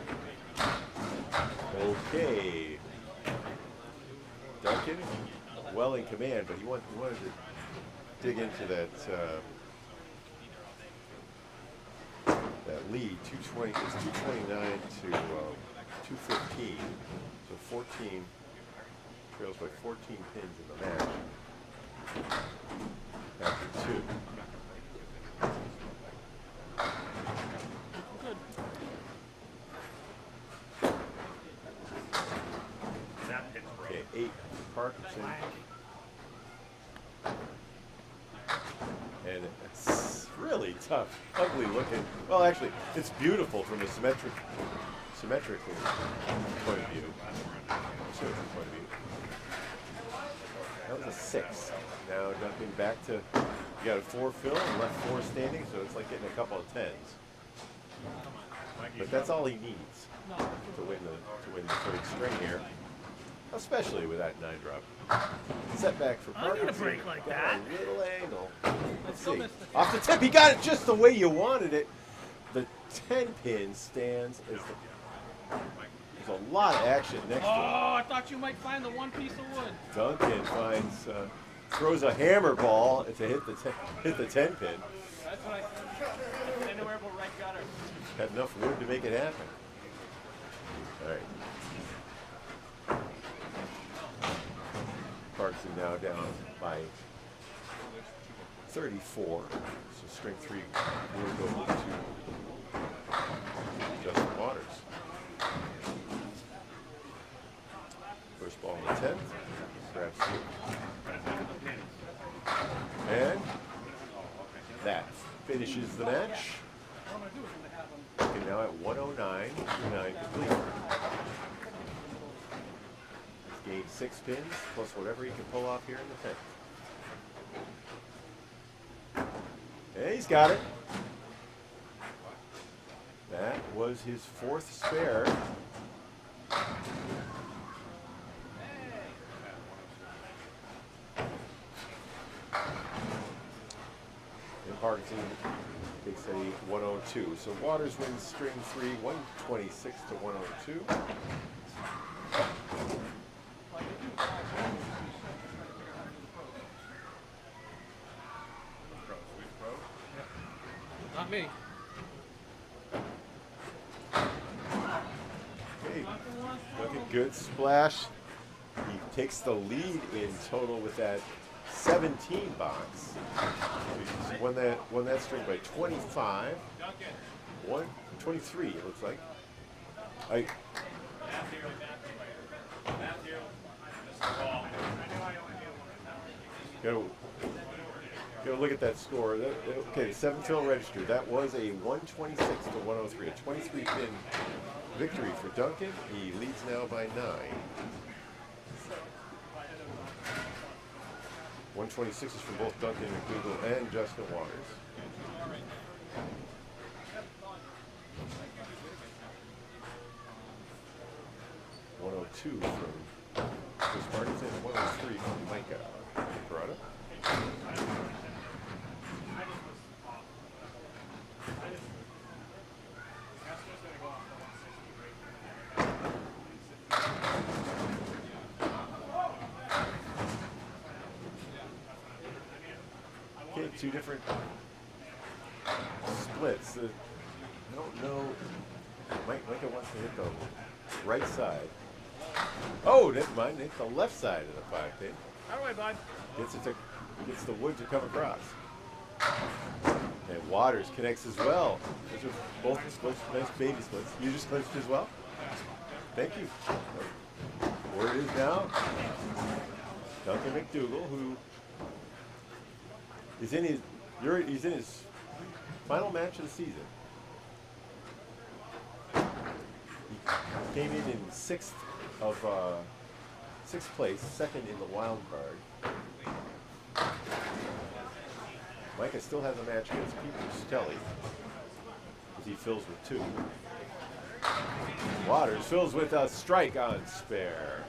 Okay. Duncan, well in command, but he wanted to dig into that lead. 220. It's 229 to 215. So 14 trails by 14 pins in the match. After 2. Good. Okay, 8 Parkinson. And it's really tough, ugly looking. Well, actually, it's beautiful from a symmetrical point of view. Point of view. That was a 6. Now Duncan back to, you got a 4 fill and left 4 standing, so it's like getting a couple of 10s. But that's all he needs to win the third string here, especially with that 9 drop. Setback for Parkinson. I need a break like Got that. a little angle. Let's Still see. missed the Off the tip, he got it just the way you wanted it. The 10 pin stands as there's a lot of action next to it. Oh, I thought you might find the one piece of wood. Duncan throws a hammer ball to hit the 10 pin. That's what I said. Anywhere but right gutter. Had enough wood to make it happen. All right. Parkinson now down by 34. So string 3 will go to Justin Waters. First ball in the 10th. Grabs 2. And that finishes the match. Okay, now at 109, 9 complete. He's gained 6 pins, plus whatever he can pull off here in the 10th. And he's got it. That was his 4th spare. And Parkinson takes a 102. So Waters wins string 3, 126 to 102. Not me. Okay, looking good splash. He takes the lead in total with that 17 box. He's won that string by 25. 23, it looks like. Got Micah, look at that score. Okay, 7 fill registered. That was a 126 to 103, a 23 pin victory for Duncan. He leads now by 9. 126 is from both Duncan MacDougall and Justin Waters. $102 from Chris Parkinson and 103 from Micah. Imparato. Okay, 2 different splits. I don't know. Micah wants to hit the right side. Oh, never mind. Hit the left side of the 5 pin. How do I, bud? Gets the wood to come across. And Waters connects as well. Those are both splits, nice baby splits. You just clinched as well? Thank you. Word is now, Duncan MacDougall, who is in his final match of the season. He came in 6th place, 2nd in the wild card. Micah still has a match against Peter Stelly, as he fills with 2. Waters fills with a strike on spare.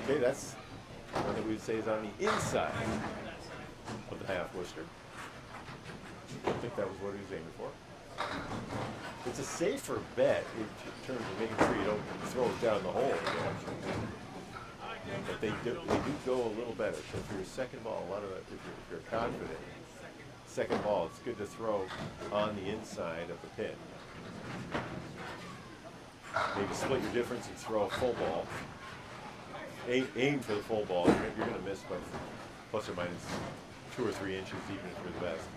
Okay, that's one that we would say is on the inside of the half Worcester. I think that was what he was aiming for. It's a safer bet in terms of making sure you don't throw it down the hole again. But they do go a little better. So for your second ball, if you're confident, second ball, it's good to throw on the inside of the pin. Maybe split your difference and throw a full ball. Aim for the full ball. You're going to miss by plus or minus 2 or 3 inches, even if you're the best.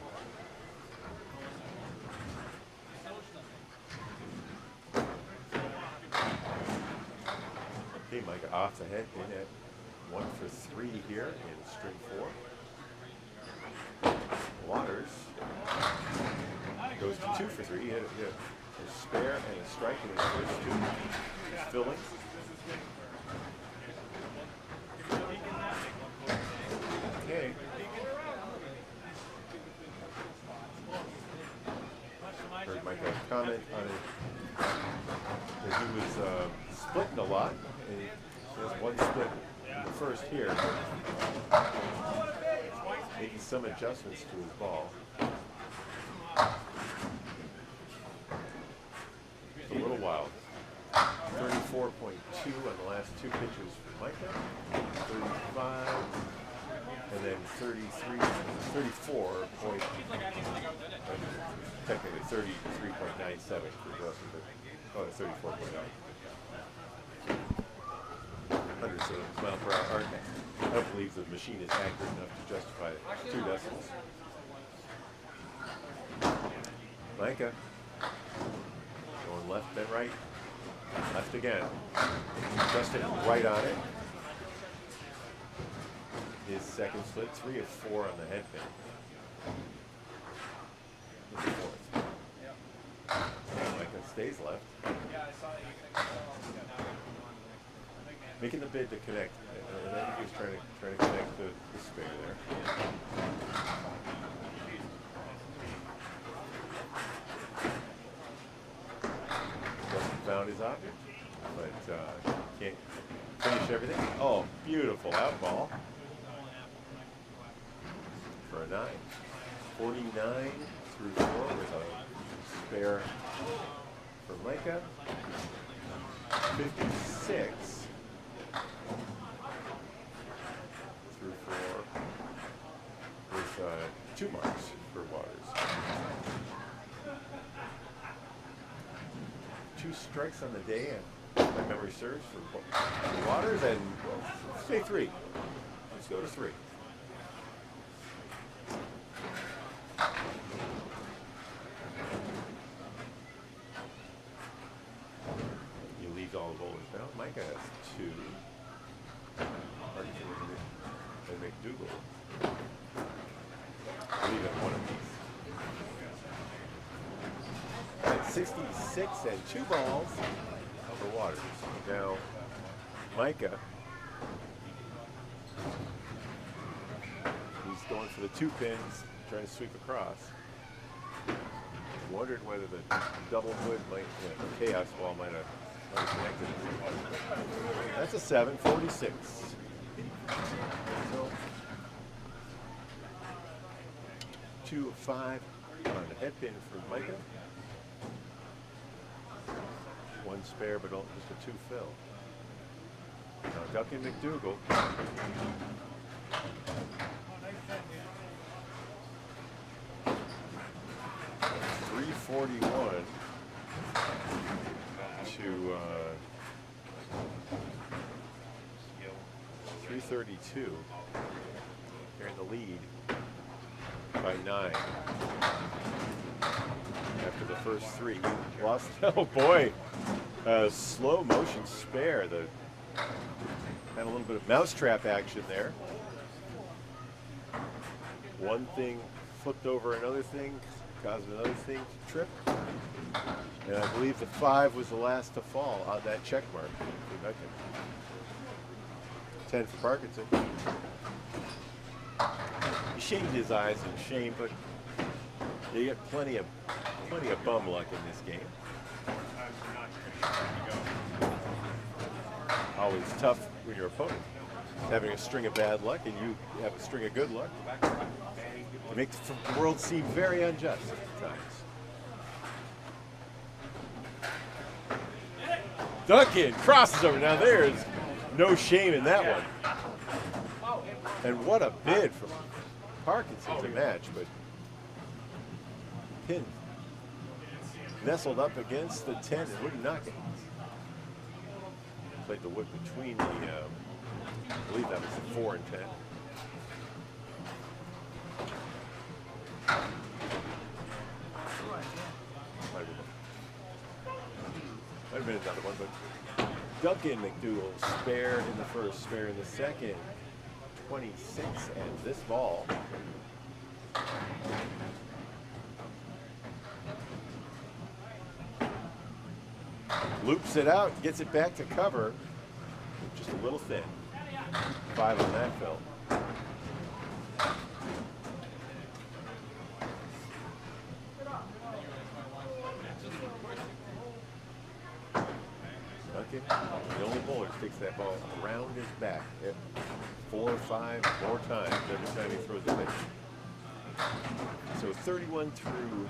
Okay, Micah off the head in at 1 for 3 here in string 4. Waters goes to 2 for 3. He had a spare and a strike in his first 2. He's filling. Okay. Heard Micah comment on it that he was splitting a lot, and he has 1 split in the first here, making some adjustments to his ball. It's a little wild. 34.2 on the last 2 pitches for Micah, 35, and then 34 point, technically 33.97 for Justin, but 34.9. Hundreds of miles per hour. I don't believe the machine is accurate enough to justify 2 decimals. Micah going left then right. Left again. Justin right on it. His second split, 3 of 4 on the head pin. His 4th. Micah stays left. Making the bid to connect. And I think he was trying to connect the spare there. Justin found his object, but can't finish everything. Oh, beautiful out ball for a 9. 49 through 4 with a spare for Micah. 56 through 4 with 2 marks for Waters. 2 strikes on the day, and my memory serves for Waters, and well, say 3. Let's go to 3. MacDougall. I believe in one of these. At 66 and 2 balls over Waters. Now, Micah, he's going for the 2 pins, trying to sweep across. Wondered whether the double hood might, the chaos ball might have connected. That's a 7, 46. So, 2 of 5 on the head pin for Micah. 1 spare, but just a 2 fill. Now DUNCAN-NOGGIN-VISION. 341 to 332. They're in the lead by 9 after the first 3. Lost. Oh boy, slow motion spare. Had a little bit of mousetrap action there. One thing flipped over another thing, caused another thing to trip. And I believe the 5 was the last to fall on that check mark. 10 for Parkinson. He shamed his eyes in shame, but you get plenty of bum luck in this game. Always tough when your opponent is having a string of bad luck and you have a string of good luck. It makes the world seem very unjust at times. Duncan crosses over. Now there's no shame in that one. And what a bid from Parkinson to match, but pin nestled up against the 10 and wouldn't knock it. Played the wood between the, I believe that was the 4 and 10. Might have been another one, but DUNCAN-NOGGIN spare in the first, spare in the second. 26 and this ball. Loops it out, gets it back to cover. Just a little thin. 5 on that fill. Duncan, the only bowler takes that ball around his back 4 or 5 more times every time he throws it in. So 31 through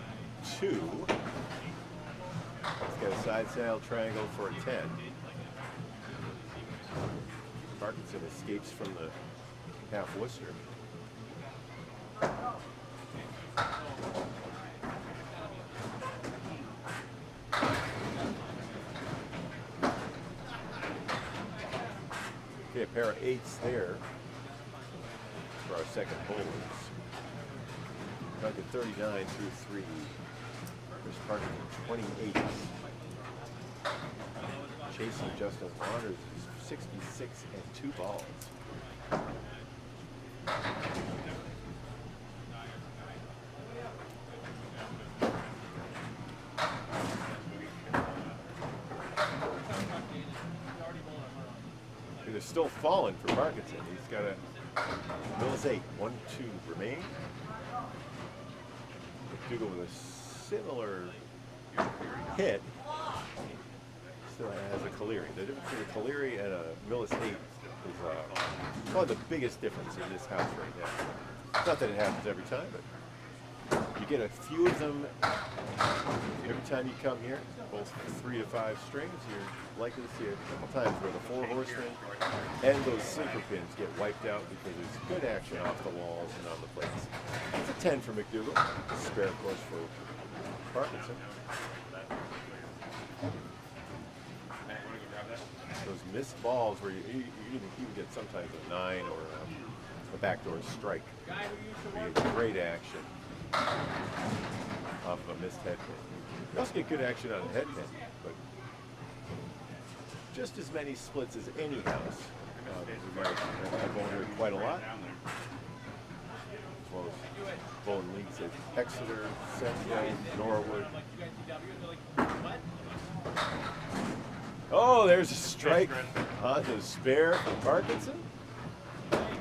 2. He's got a side saddle triangle for a 10. Parkinson escapes from the half Worcester. Okay, a pair of 8s there for our second bowlers. Duncan 39 through 3. There's Parkinson 28. Chasing Justin Waters is 66 and 2 balls. They're still falling for Parkinson. He's got a Millis 8, 1, 2 remain. MacDougall with a similar hit. Still has a Caleri. The difference between a Caleri and a Millis 8 is probably the biggest difference in this house right now. Not that it happens every time, but you get a few of them every time you come here, both 3 to 5 strings. You're likely to see a couple times where the 4 horsemen and those sinker pins get wiped out because there's good action off the walls and on the plates. It's a 10 for MacDougall. Spare, of course, for Parkinson. Those missed balls where you even get sometimes a 9 or a backdoor strike. Would be great action off of a missed head pin. You also get good action on a head pin, but just as many splits as any house. We might have gone here quite a lot. Bowling leagues at Exeter, Central, Norwood. Oh, there's a strike on the spare for Parkinson.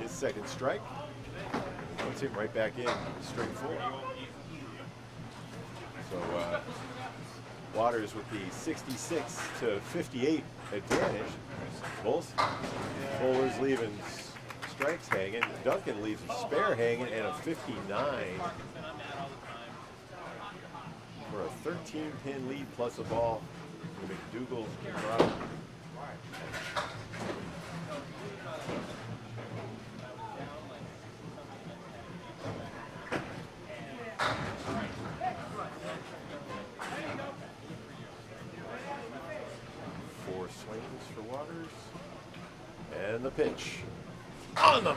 His second strike. Puts him right back in, straight full. So Waters with the 66 to 58 advantage. Both bowlers leaving strikes hanging. Duncan leaves a spare hanging and a 59 for a 13-pin lead plus a ball for MacDougall Imparato. Four swings for Waters. And the pitch. On the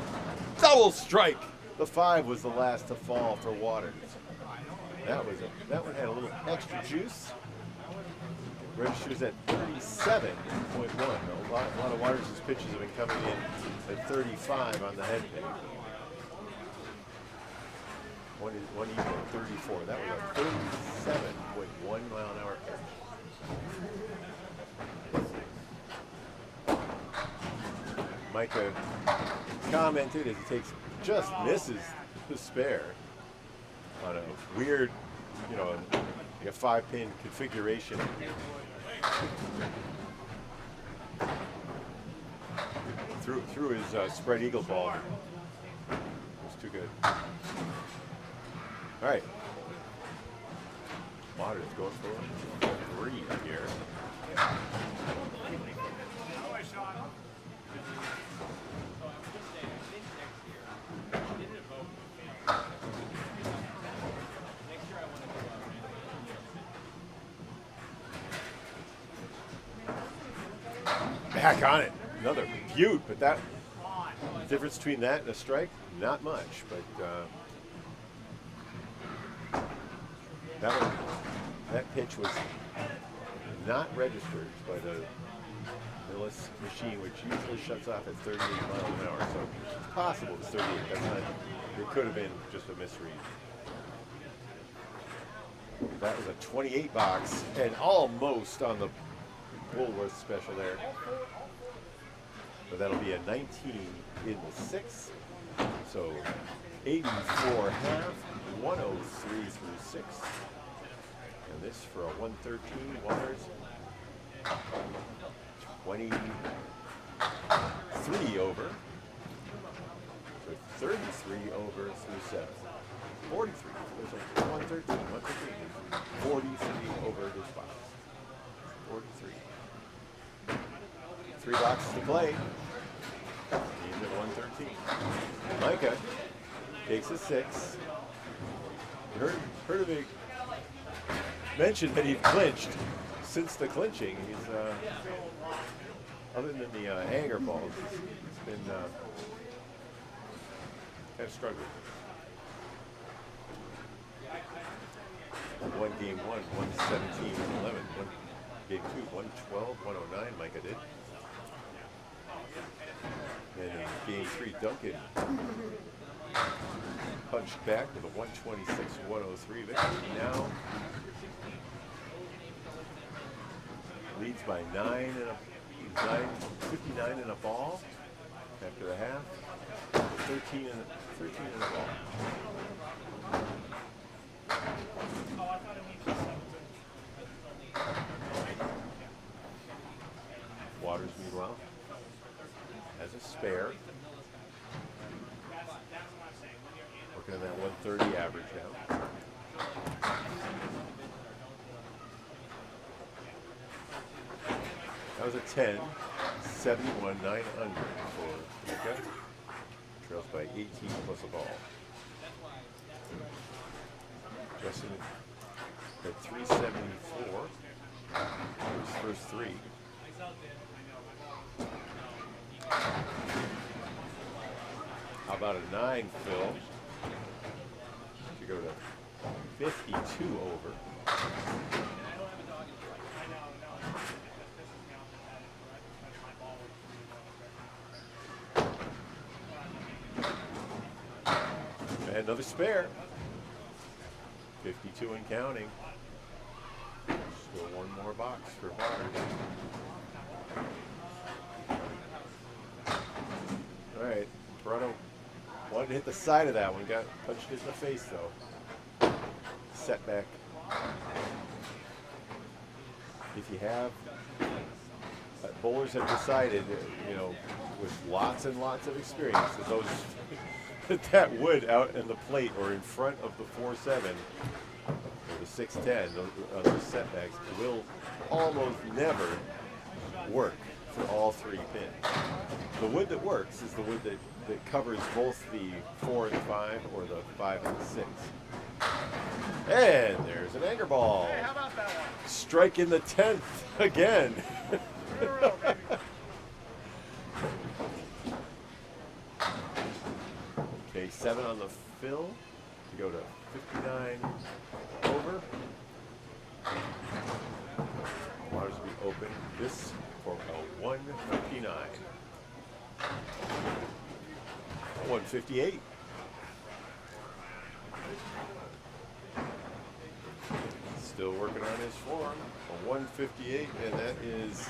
double strike. The 5 was the last to fall for Waters. That one had a little extra juice. Registers at 37.1. A lot of Waters' pitches have been coming in at 35 on the head pick. One even at 34. That was a 37.1 mile an hour pitch. Micah commented as he just misses the spare on a weird, like a 5-pin configuration. Through his spread eagle ball. It was too good. All right. Waters going for 3 here. Back on it. Another beaut, but the difference between that and a strike, not much. But that pitch was not registered by the Millis machine, which usually shuts off at 38 miles an hour. So it's possible it's 38. That's not. It could have been just a misread. That was a 28 box and almost on the Woolworth special there. But that'll be a 19 in the 6th. So 84 half, 103 through 6. And this for a 113 Waters. 23 over. So 33 over through 7. 43. There's a 113, 43 over this box. 43. 3 boxes to play. He's at 113. Micah takes a 6. Heard of it mentioned that he clinched. Since the clinching, he's other than the anger balls, he's been kind of struggling. One game 1, 117, 11. Game 2, 112, 109. Micah did. And in game 3, Duncan punched back with a 126-103 victory. Now leads by 59 and a ball after the half. 13 and a ball. Waters, meanwhile, has a spare. Working on that 130 average now. That was a 10, 71, 9 under for Micah. Trails by 18 plus a ball. Justin at 374. His first 3. How about a 9, Phil? To go to 52 over. And another spare. 52 and counting. Still one more box for Waters. All right, Imparato wanted to hit the side of that one. Got punched it in the face though. Setback. If you have, bowlers have decided, you know, with lots and lots of experience, that those that wood out in the plate or in front of the 4-7 or the 6-10, those setbacks will almost never work for all 3 pins. The wood that works is the wood that covers both the 4 and 5 or the 5 and 6. And there's an anchor ball. Hey, how about that one? Strike in the 10th again. Okay, 7 on the fill to go to 59 over. Waters will be open. This for a 159. 158. Still working on his form. A 158, and that is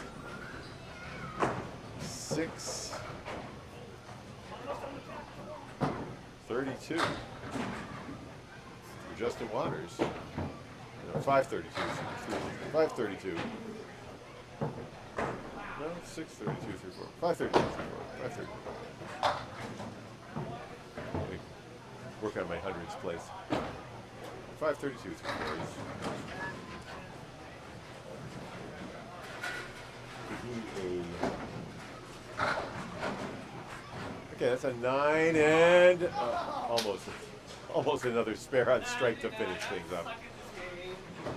632. For Justin Waters. No, 532. 532. No, 632, 34. 532, 532. Let me work on my hundreds place. 532, 3/4. Okay, that's a 9 and almost another spare on strike to finish things up.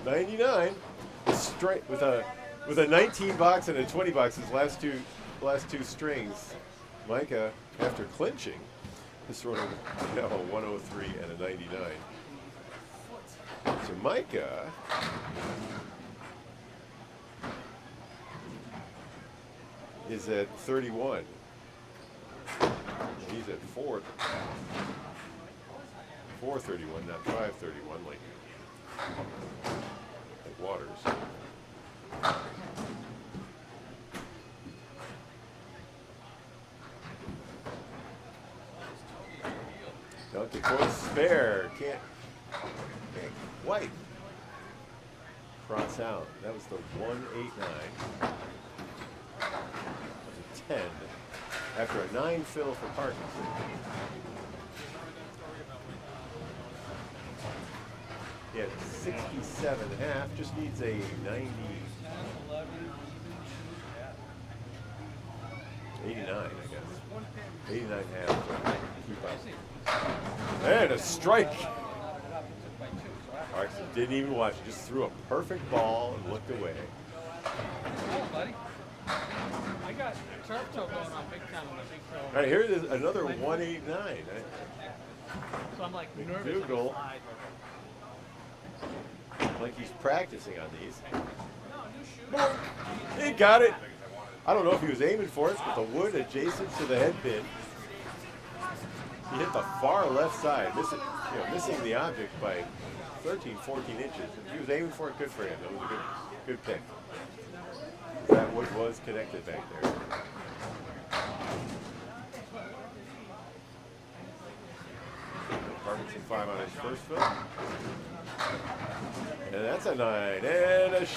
99, strike with a 19 box and a 20 box. His last two strings. Micah, after clinching, is throwing a 103 and a 99. So Micah is at 31. He's at 431, not 531 like Waters. Duncan for the spare. Can't quite cross out. That was the 189. That was a 10. After a 9 fill for Parkinson. He had 67.5, just needs a 90. 89, I guess. 89.5 to keep up. And a strike. Parkinson didn't even watch it, just threw a perfect ball and looked away. Come on, buddy. I got turf toe going on big time on the big toe. All right, here it is, another 189. So I'm like nervous. MacDougall, like he's practicing on these. He got it. I don't know if he was aiming for it, but the wood adjacent to the head pin. He hit the far left side, missing the object by 13, 14 inches. If he was aiming for it, good for him. That was a good pick. That wood was connected back there. Parkinson 5 on his first fill. And that's a 9. And a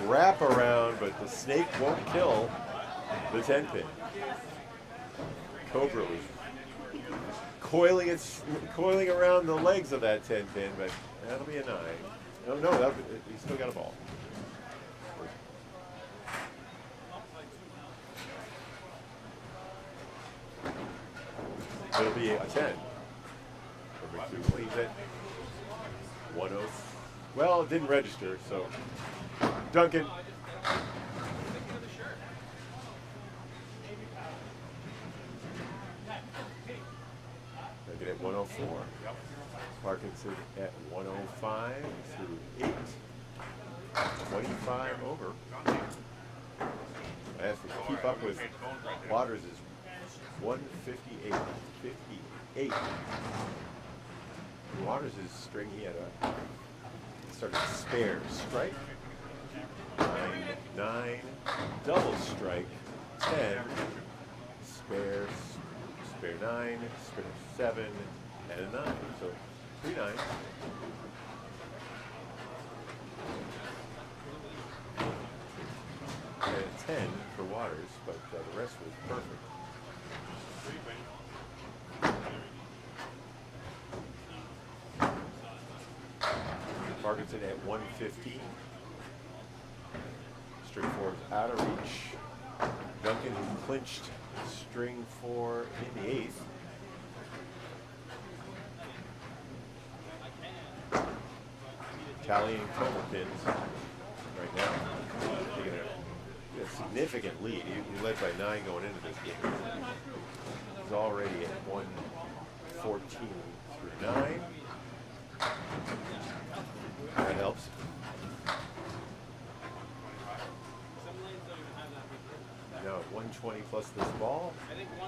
wrap around, but the snake won't kill the 10 pin. Cobra was coiling around the legs of that 10 pin, but that'll be a 9. No, he still got a ball. It'll be a 10. Number 2 leaves it. 1-0. Well, it didn't register, so Duncan. Duncan at 104. Parkinson at 105 through 8. 25 over. I have to keep up with Waters' 158. 58. Waters' string, he had started spare strike, 9, double strike, 10, spare 9, spare 7, and a 9. So 3 9s. And a 10 for Waters, but the rest was perfect. Parkinson at 115. String 4 is out of reach. Duncan, who clinched string 4 in the 8th. Tallying Candlepins right now. Taking a significant lead. He led by 9 going into this game. He's already at 114 through 9. That helps. Now at 120 plus this ball,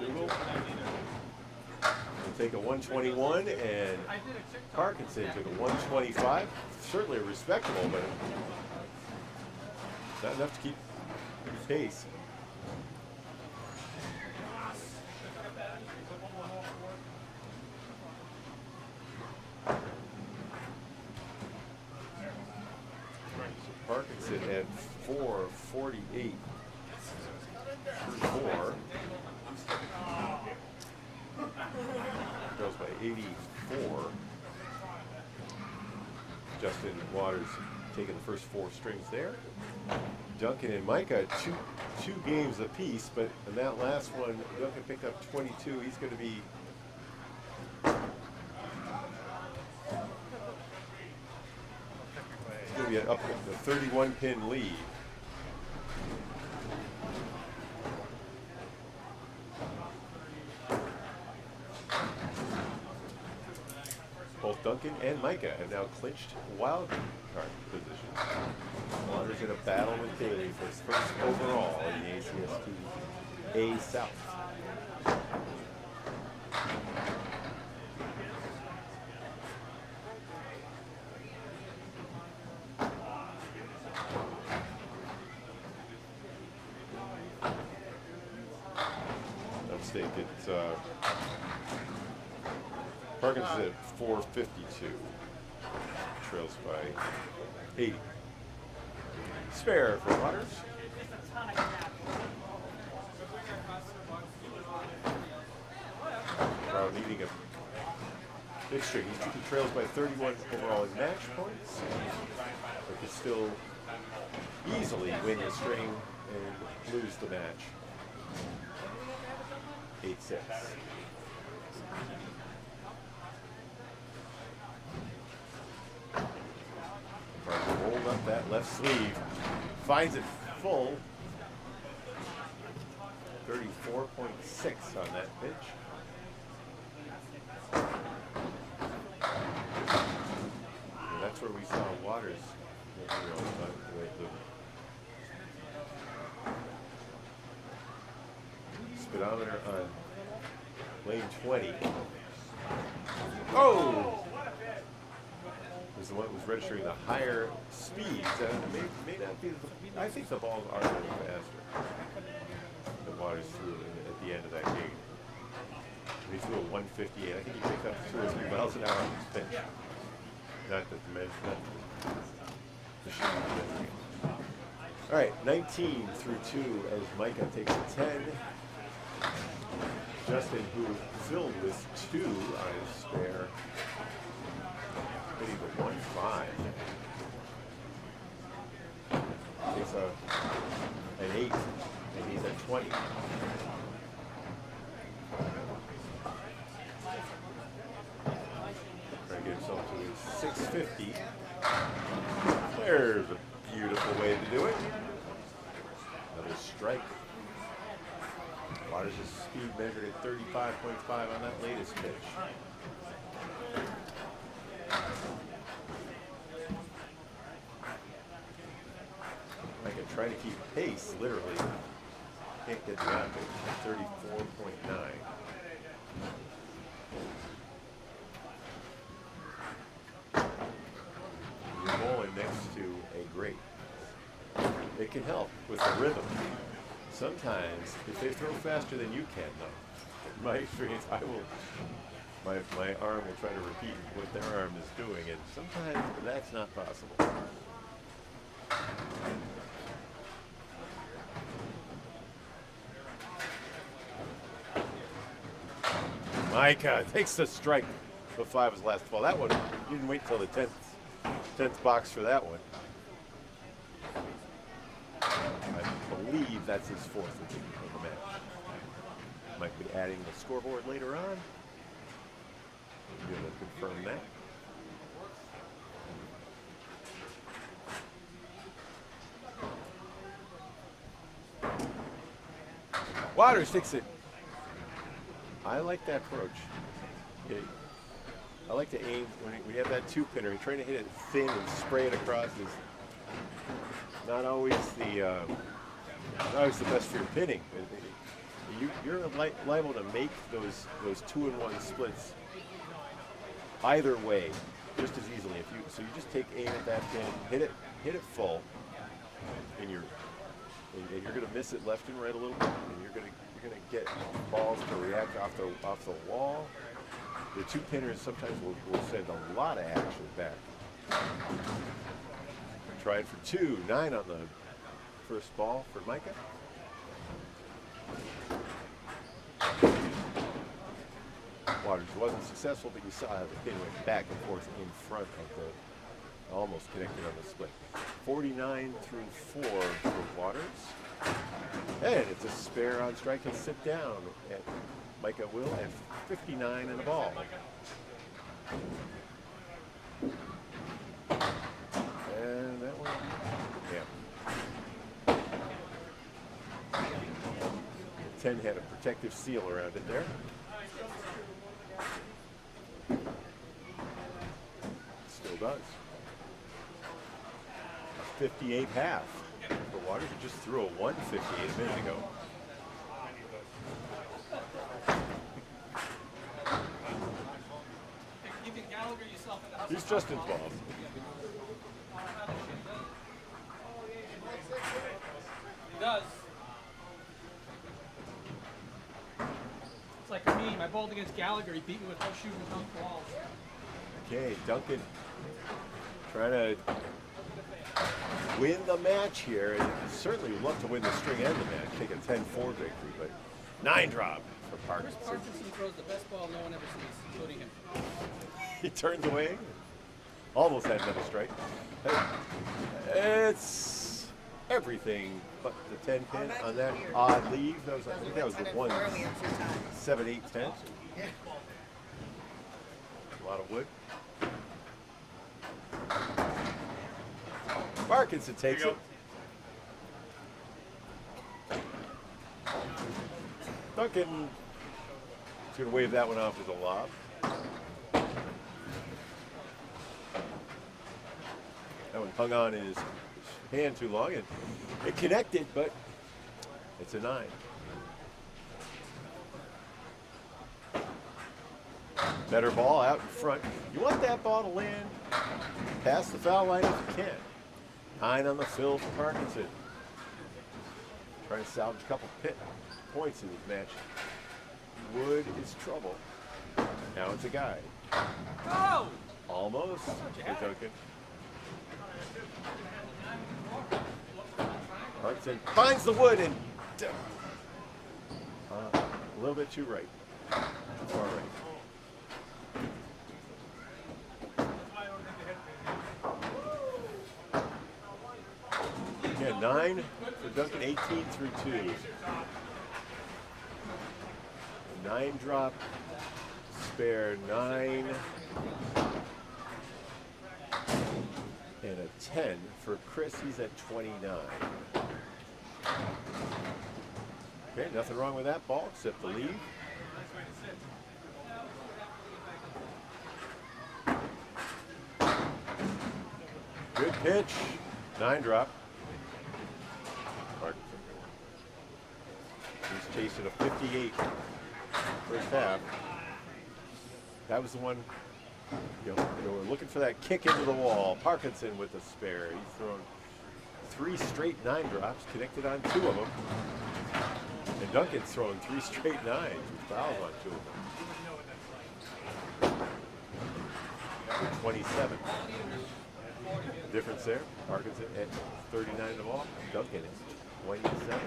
MacDougall will take a 121, and Parkinson took a 125. Certainly respectable, but not enough to keep pace. Parkinson at 448 through 4. Goes by 84. Justin Waters taking the first 4 strings there. Duncan and Micah two games apiece, but in that last one, Duncan picked up 22. He's going to be up with the 31-pin lead. Both Duncan and Micah have now clinched wild card position. Waters in a battle with Daly for his first overall in the ACST A South. It's Parkinson's at 452, trails by 80. Spare for Waters. Needing a big string. He trails by 31 overall in match points, but could still easily win the string and lose the match. 8-6. Rolled up that left sleeve, finds it full. 34.6 on that pitch. And that's where we saw Waters. Speedometer on lane 20. Oh! Was the one that was registering the higher speeds. May not be. I think the balls are a little faster. The Waters threw at the end of that game. He threw a 158. I think he picked up 2 or 3 miles an hour on his pitch. Not that the measure. The shot. All right, 19 through 2 as Micah takes a 10. Justin, who filled with 2 on his spare, hitting the 1-5. Takes an 8, and he's at 20. Trying to get himself to his 650. There's a beautiful way to do it. Another strike. Waters' speed measured at 35.5 on that latest pitch. Micah trying to keep pace, literally. Can't get the average at 34.9. it can help with the rhythm. Sometimes, if they throw faster than you can, though, in my experience, my arm will try to repeat what their arm is doing, and sometimes that's not possible. Micah takes the strike. The 5 is last ball. That one, you didn't wait until the 10th box for that one. I believe that's his 4th of the match. Might be adding the scoreboard later on. We'll be able to confirm that. Waters takes it. I like that approach. I like to aim when you have that 2-pinner. You're trying to hit it thin and spray it across is not always the best for your pinning. You're liable to make those 2-in-1 splits either way just as easily. So you just take aim at that pin, hit it full, and you're going to miss it left and right a little bit, and you're going to get balls to react off the wall. The 2-pinners sometimes will send a lot of action back. Tried for 2, 9 on the first ball for Micah. Waters wasn't successful, but you saw how the pin went back and forth in front of the, almost connected on the split. 49 through 4 for Waters. And it's a spare on strike. He'll sit down at Micah will at 59 and a ball. And that one, yeah. 10 had a protective seal around it there. Still does. 58 half. For Waters, who just threw a 158 a minute ago. He's just involved. He does. It's like a meme. I bowled against Gallagher. He beat me with no shooting dunk balls. Okay, Duncan trying to win the match here, and certainly would love to win the string and the match, take a 10-4 victory, but 9 drop for Parkinson. Parkinson throws the best ball no one ever sees, including him. He turns away, almost had another strike. It's everything but the 10 pin on that odd leave. I think that was the 1, 7, 8, 10. A lot of wood. Parkinson takes it. Duncan is going to wave that one off as a lob. That one hung on his hand too long, and it connected, but it's a 9. Better ball out in front. You want that ball to land past the foul line if you can. 9 on the fill for Parkinson. Trying to salvage a couple points in this match. Wood is trouble. Now it's a guy. Oh! Almost. Hey, Duncan. Parkinson finds the wood and a little bit too right. Far right. Yeah, 9 for Duncan, 18 through 2. 9 drop, spare 9, and a 10 for Chris. He's at 29. Okay, nothing wrong with that ball except the lead. Good pitch, 9 drop. He's chasing a 58 first half. That was the one, we're looking for that kick into the wall. Parkinson with the spare. He's thrown 3 straight 9 drops, connected on 2 of them. And Duncan's throwing 3 straight 9s with fouls on 2 of them. 27. Difference there. Parkinson at 39 in the ball. Duncan is 27.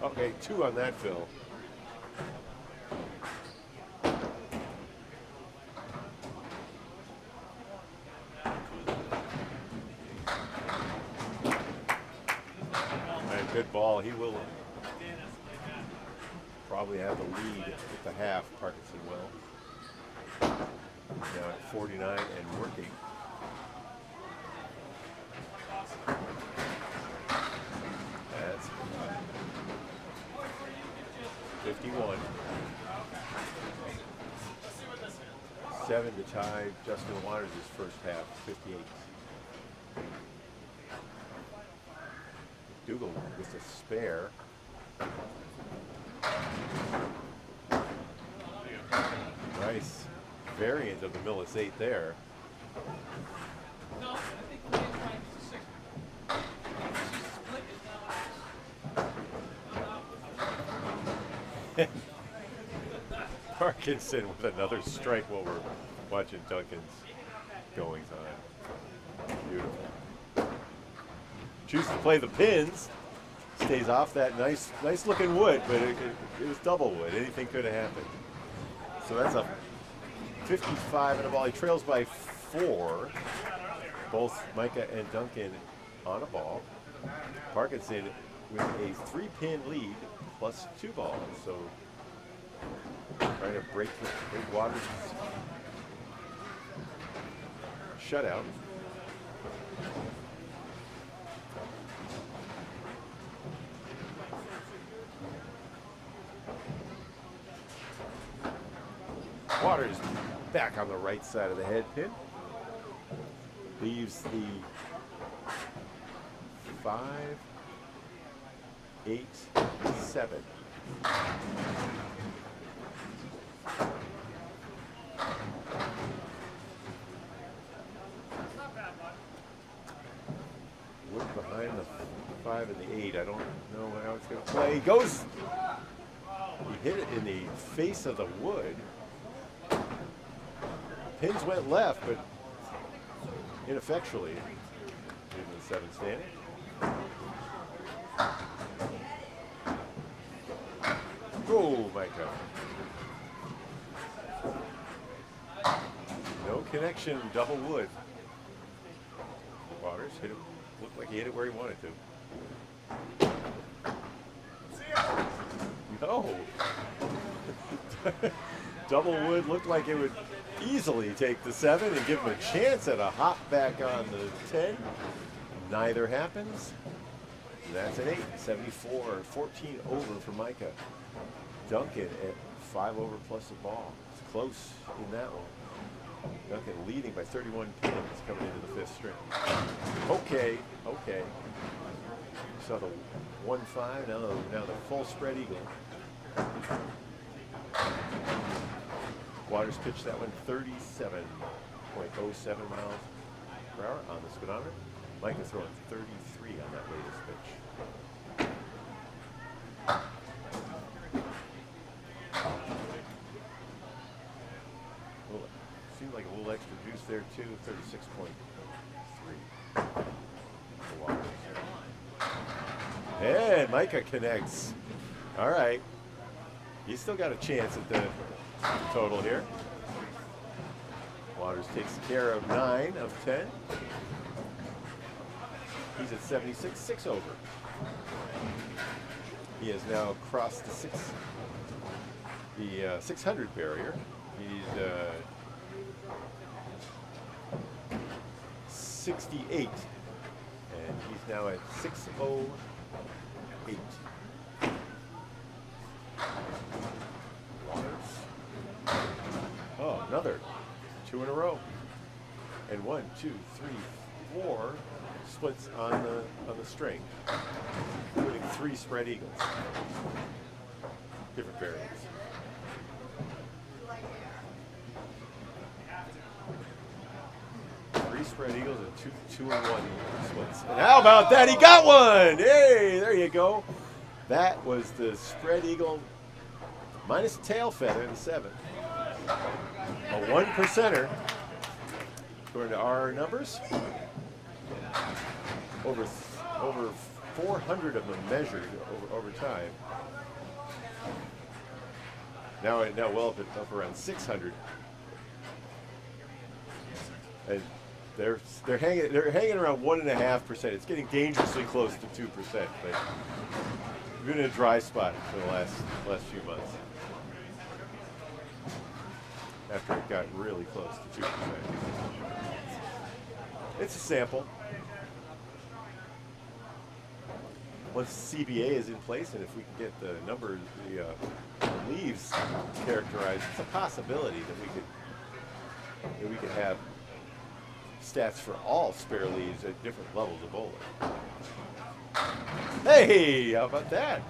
Okay, 2 on that, Phil. And good ball. He will probably have the lead at the half. Parkinson will. Now at 49 and working. That's 51. 7 to tie Justin Waters' first half, 58. MacDougall with a spare. Nice variant of the Millis 8 there. No, I think the man's right. It's a 6. Parkinson with another strike while we're watching Duncan's goings on. Beautiful. Chooses to play the pins. Stays off that nice looking wood, but it was double wood. Anything could have happened. So that's a 55 in the ball. He trails by 4. Both Micah and Duncan on a ball. Parkinson with a 3-pin lead plus 2 balls. So trying to break Waters' shutout. Waters back on the right side of the head pin. Leaves the 5, 8, 7. Wood behind the 5 and the 8. I don't know how it's going to play. He goes. He hit it in the face of the wood. Pins went left, but ineffectually. Even the 7 standing. Go, Micah. No connection, double wood. Waters hit it. Looked like he hit it where he wanted to. No. Double wood looked like it would easily take the 7 and give him a chance at a hop back on the 10. Neither happens. That's an 8. 74, 14 over for Micah. Duncan at 5 over plus a ball. It's close in that one. Duncan leading by 31 pins coming into the 5th string. Okay. Saw the 1-5, now the full spread eagle. Waters pitched that one 37.07 miles per hour on the speedometer. Micah throwing 33 on that latest pitch. Well, seemed like a little extra juice there too, 36.3 for Waters. And Micah connects. All right. He's still got a chance at the total here. Waters takes care of 9 of 10. He's at 76, 6 over. He has now crossed the 600 barrier. He's 68, and he's now at 608. Oh, another 2 in a row, and 1, 2, 3, 4 splits on the string, including 3 spread eagles. Different variants. spread eagles and two and one splits. And how about that? He got one! Hey, there you go. That was the spread eagle minus tail feather in the 7. A 1%er, according to our numbers. Over 400 of them measured over time. Now well up around 600. And they're hanging around 1.5%. It's getting dangerously close to 2%, but we've been in a dry spot for the last few months. After it got really close to 2%. It's a sample. Once CBA is in place, and if we can get the numbers, the leaves characterized, it's a possibility that we could have stats for all spare leaves at different levels of bowler. Hey, how about that?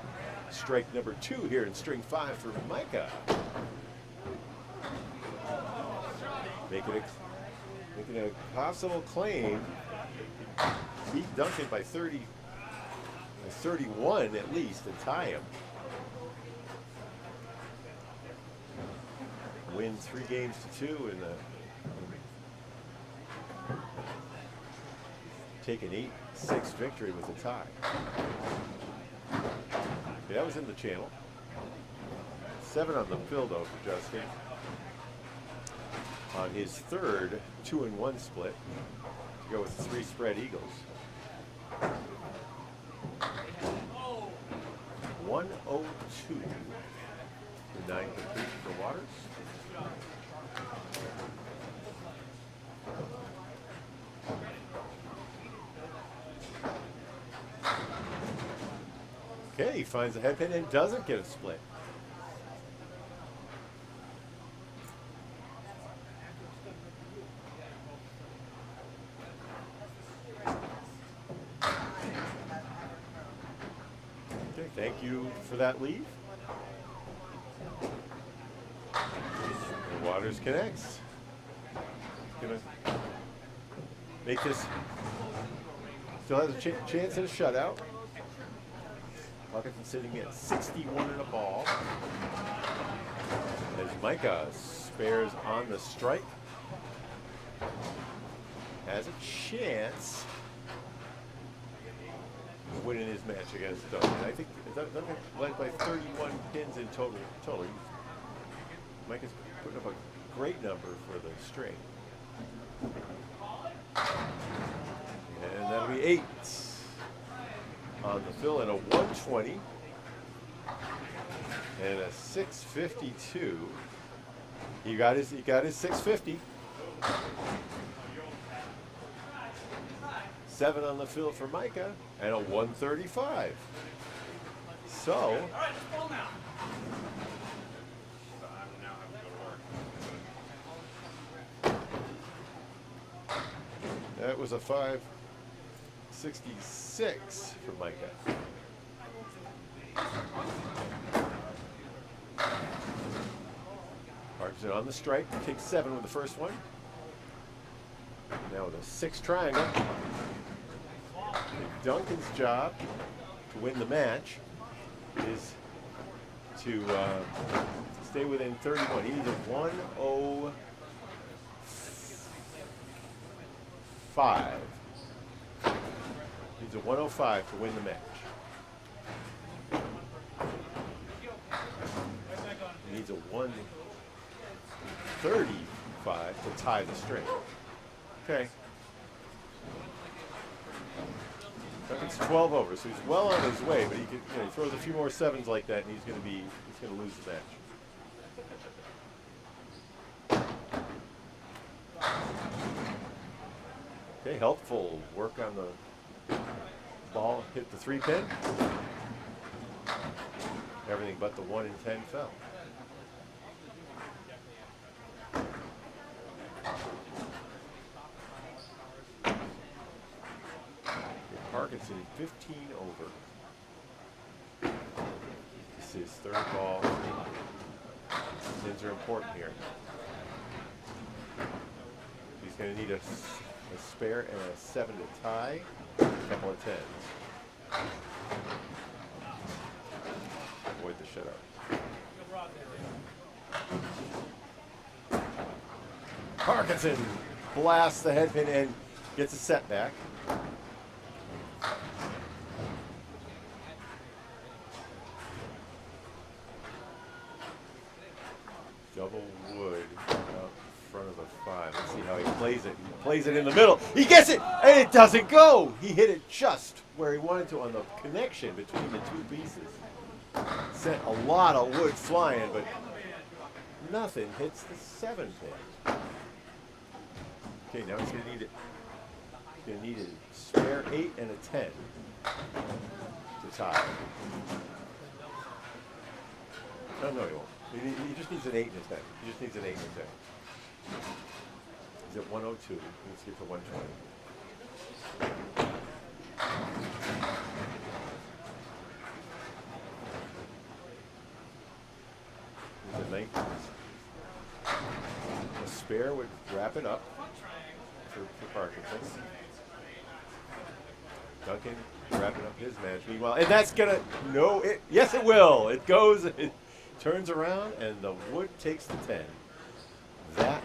Strike number 2 here in string 5 for Micah. Making a possible claim. Beat Duncan by 31 at least, and tie him. Win 3 games to 2 and take an 8-6 victory with a tie. Yeah, that was in the channel. 7 on the field though for Justin. On his 3rd 2-1 split to go with 3 spread eagles. 102 to 9 complete for Waters. Okay, he finds a headpin and doesn't get a split. Thank you for that lead. And Waters connects. Gonna make this. Still has a chance at a shutout. Parkinson sitting at 61 in a ball. As Micah spares on the strike. Has a chance of winning his match against Duncan. I think Duncan led by 31 pins in total. Micah's putting up a great number for the string. And that'll be 8 on the fill, and a 120 and a 652. He got his 650. 7 on the field for Micah and a 135. So that was a 566 for Micah. Parkinson on the strike, takes 7 with the first one. Now with a 6 triangle. Duncan's job to win the match is to stay within 31. He needs a 105. Needs a 105 to win the match. He needs a 135 to tie the string. Okay. It's 12 over, so he's well on his way, but he throws a few more 7s like that, and he's going to lose the match. Okay, helpful work on the ball, hit the 3-pin. Everything but the 1 and 10 fell. Parkinson 15 over. This is his 3rd ball. Pins are important here. He's going to need a a spare, and a 7 to tie. A couple of 10s. Avoid the shutout. Parkinson blasts the headpin and gets a setback. Double wood out in front of the 5. Let's see how he plays it. He plays it in the middle. He gets it, and it doesn't go. He hit it just where he wanted to on the connection between the two pieces. Sent a lot of wood flying, but nothing hits the 7 pin. Okay, now he's going to need it. He's going to need a spare 8 and a 10 to tie. No, he won't. He just needs an 8 and a 10. He just needs an 8 and a 10. He's at 102. Let's get to 120. He's at 19. A spare would wrap it up for Parkinson. Duncan wrapping up his match. Meanwhile, and that's gonna yes it will. It goes. It turns around, and the wood takes the 10. That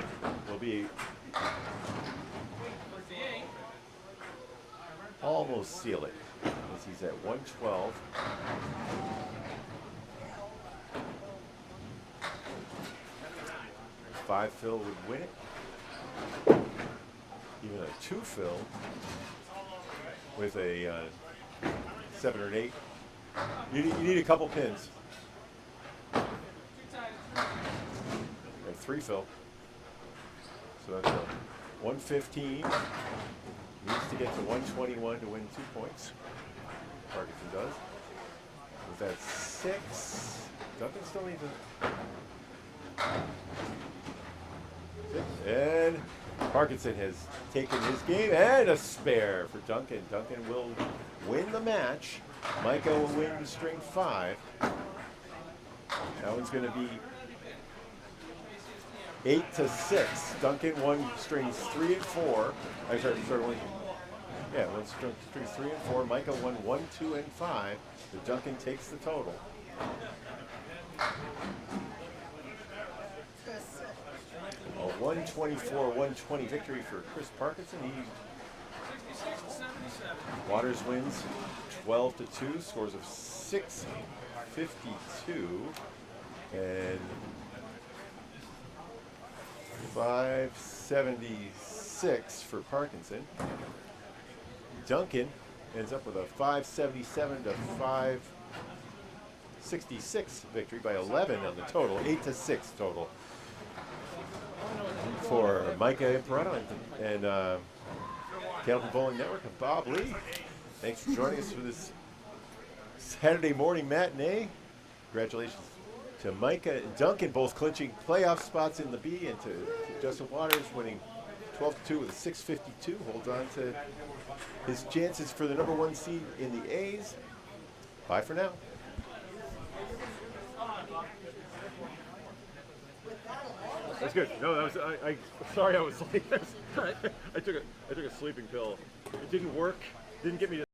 will be almost seal it, as he's at 112. Five fill would win it. Even a 2 fill with a 7 or an 8. You need a couple pins. A 3 fill. So that's a 115. Needs to get to 121 to win 2 points. Parkinson does. With that 6, Duncan still needs a 6. And Parkinson has taken his game, and a spare for Duncan. Duncan will win the match. Micah will win string 5. That one's going to be 8 to 6. Duncan won strings 3 and 4. I sorry, won strings 3 and 4. Micah won 1, 2, and 5. So Duncan takes the total. A 124-120 victory for Chris Parkinson. Waters wins 12 to 2, scores of 652 and 576 for Parkinson. Duncan ends up with a 577 to 566 victory by 11 on the total, 8 to 6 total for Micah Imparato and Candlepin Bowling Network and Bob Lee. Thanks for joining us for this Saturday morning matinee. Congratulations to Micah and Duncan, both clinching playoff spots in the B, and to Justin Waters winning 12 to 2 with a 652. Holds on to his chances for the #1 seed in the A's. Bye for now. That's good. No, that was sorry I was late. I took a sleeping pill. It didn't work. Didn't get me to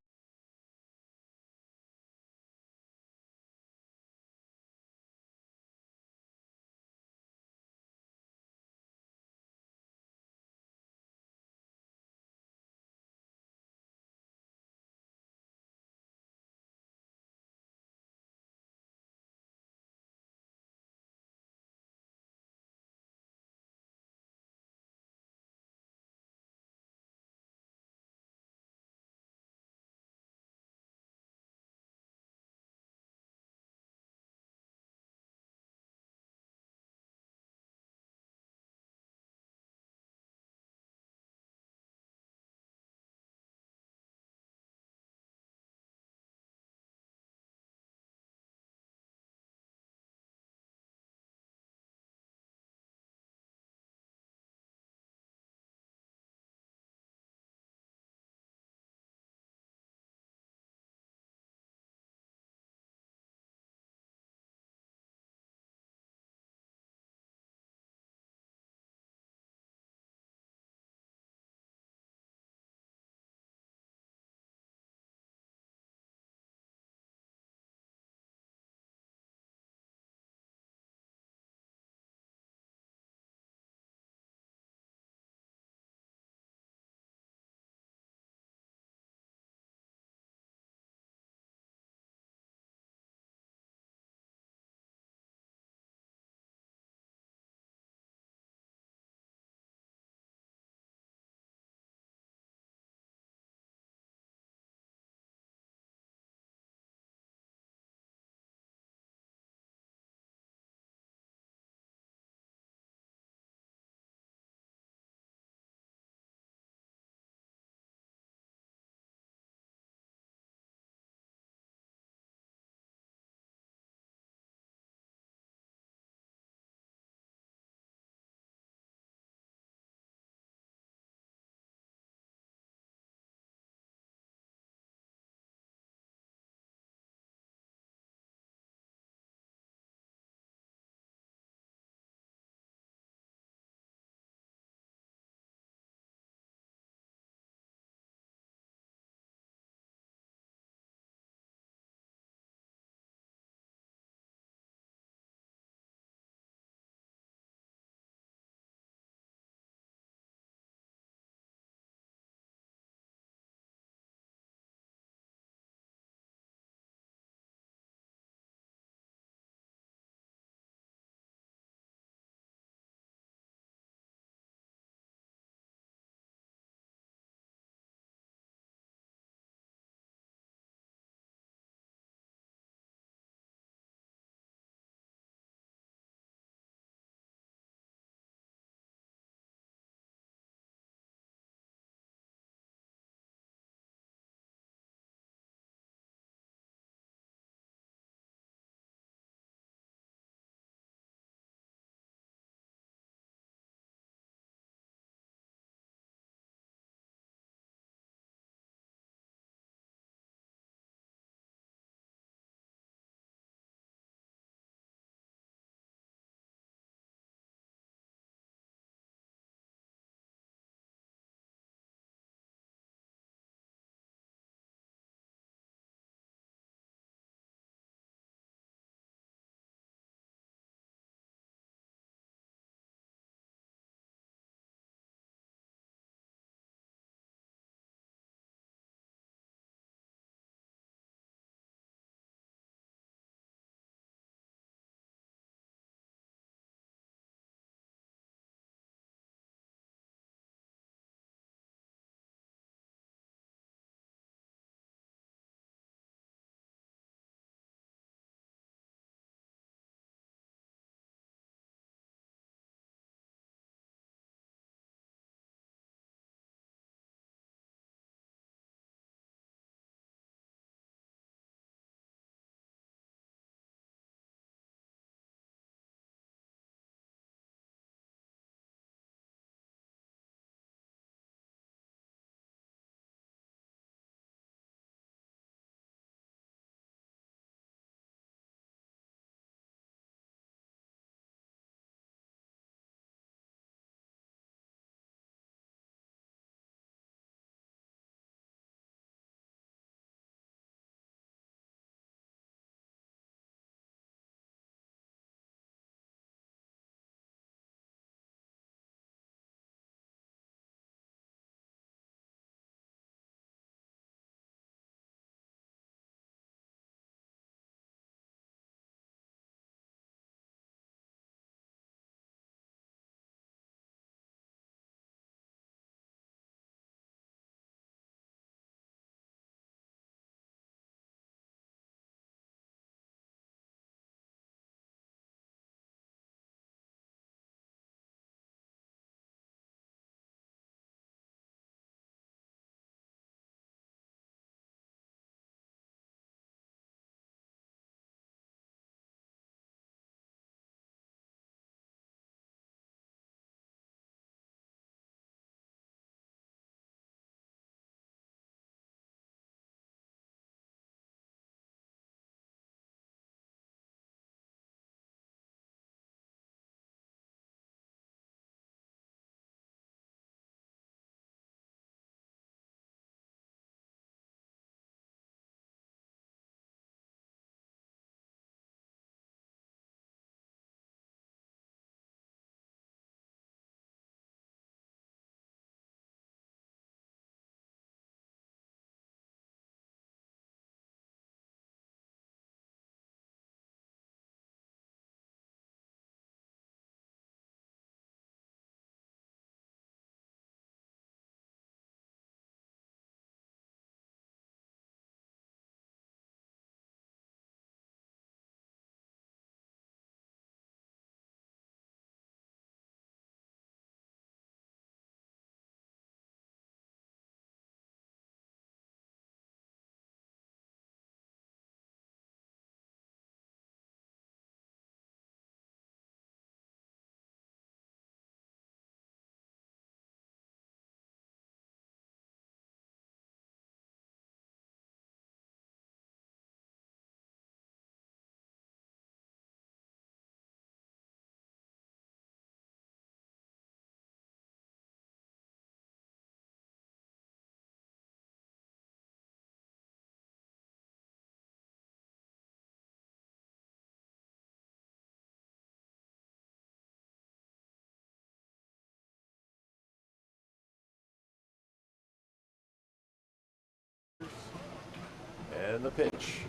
And the pitch.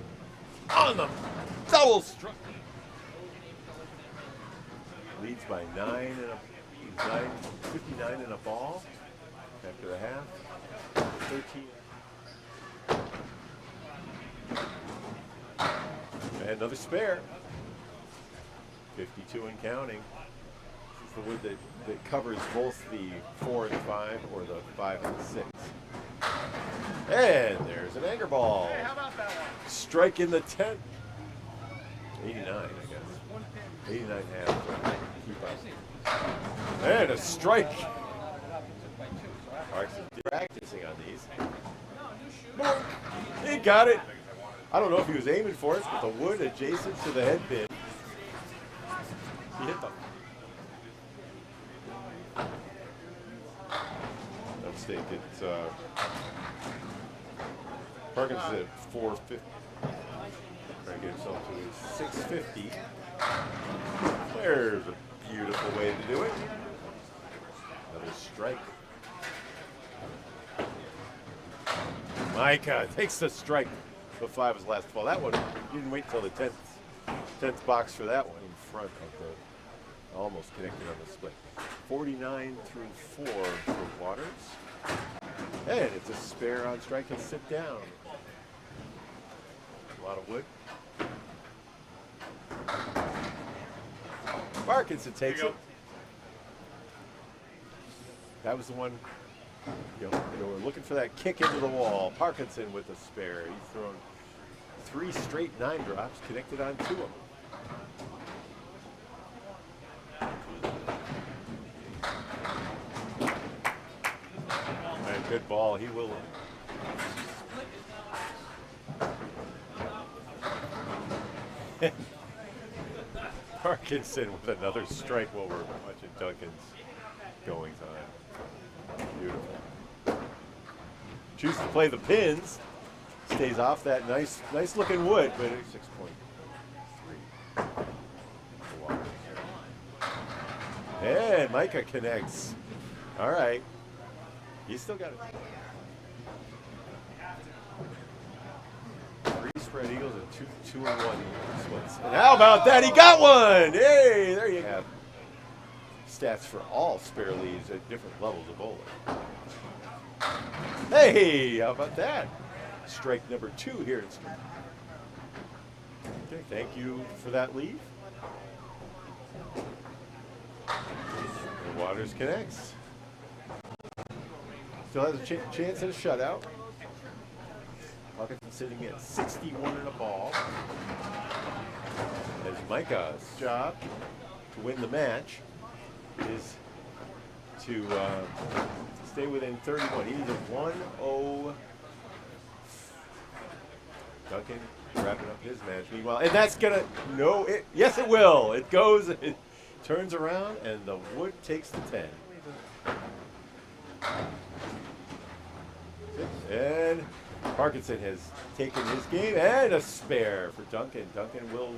On the double strike. Leads by 59 and a ball. After the half. 13. And another spare. 52 and counting. This is the wood that covers both the 4 and 5 or the 5 and 6. And there's an anchor ball. Hey, how about that one? Strike in the 10th. 89, I guess. 89 and a half. Keep up. And a strike. Parkinson practicing on these. Boom. He got it. I don't know if he was aiming for it, but the wood adjacent to the head pin. He hit them. No mistake. It's Parkinson at 450. Trying to get himself to his 650. There's a beautiful way to do it. Another strike. Micah takes the strike. The 5 is last ball. That one, you didn't wait until the 10th box for that one in front of the, almost connected on the split. 49 through 4 for Waters. And it's a spare on strike and sit down. A lot of wood. Parkinson takes it. That was the one, we're looking for that kick into the wall. Parkinson with a spare. He's thrown 3 straight 9 drops, connected on 2 of them. And good ball. He will. Parkinson with another strike while we're watching Duncan's goings on. Beautiful. Chooses to play the pins. Stays off that nice looking wood, but it's 6.3. And Micah connects. All right. He's still got it. 3 spread eagles and 2 and 1 splits. And how about that? He got one! Hey, there you have stats for all spare leads at different levels of bowling. Hey, how about that? Strike number 2 here in Street. Okay, thank you for that lead. And Waters connects. Still has a chance at a shutout. Parkinson sitting at 61 in a ball. As Micah's job to win the match is to stay within 31. He needs a 1-0. Duncan wrapping up his match. Meanwhile, and that's gonna yes it will. It goes, it turns around, and the wood takes the 10. And Parkinson has taken his game, and a spare for Duncan. Duncan will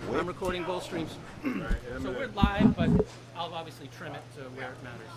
win. I'm recording both streams. So we're live, but I'll obviously trim it to where it matters.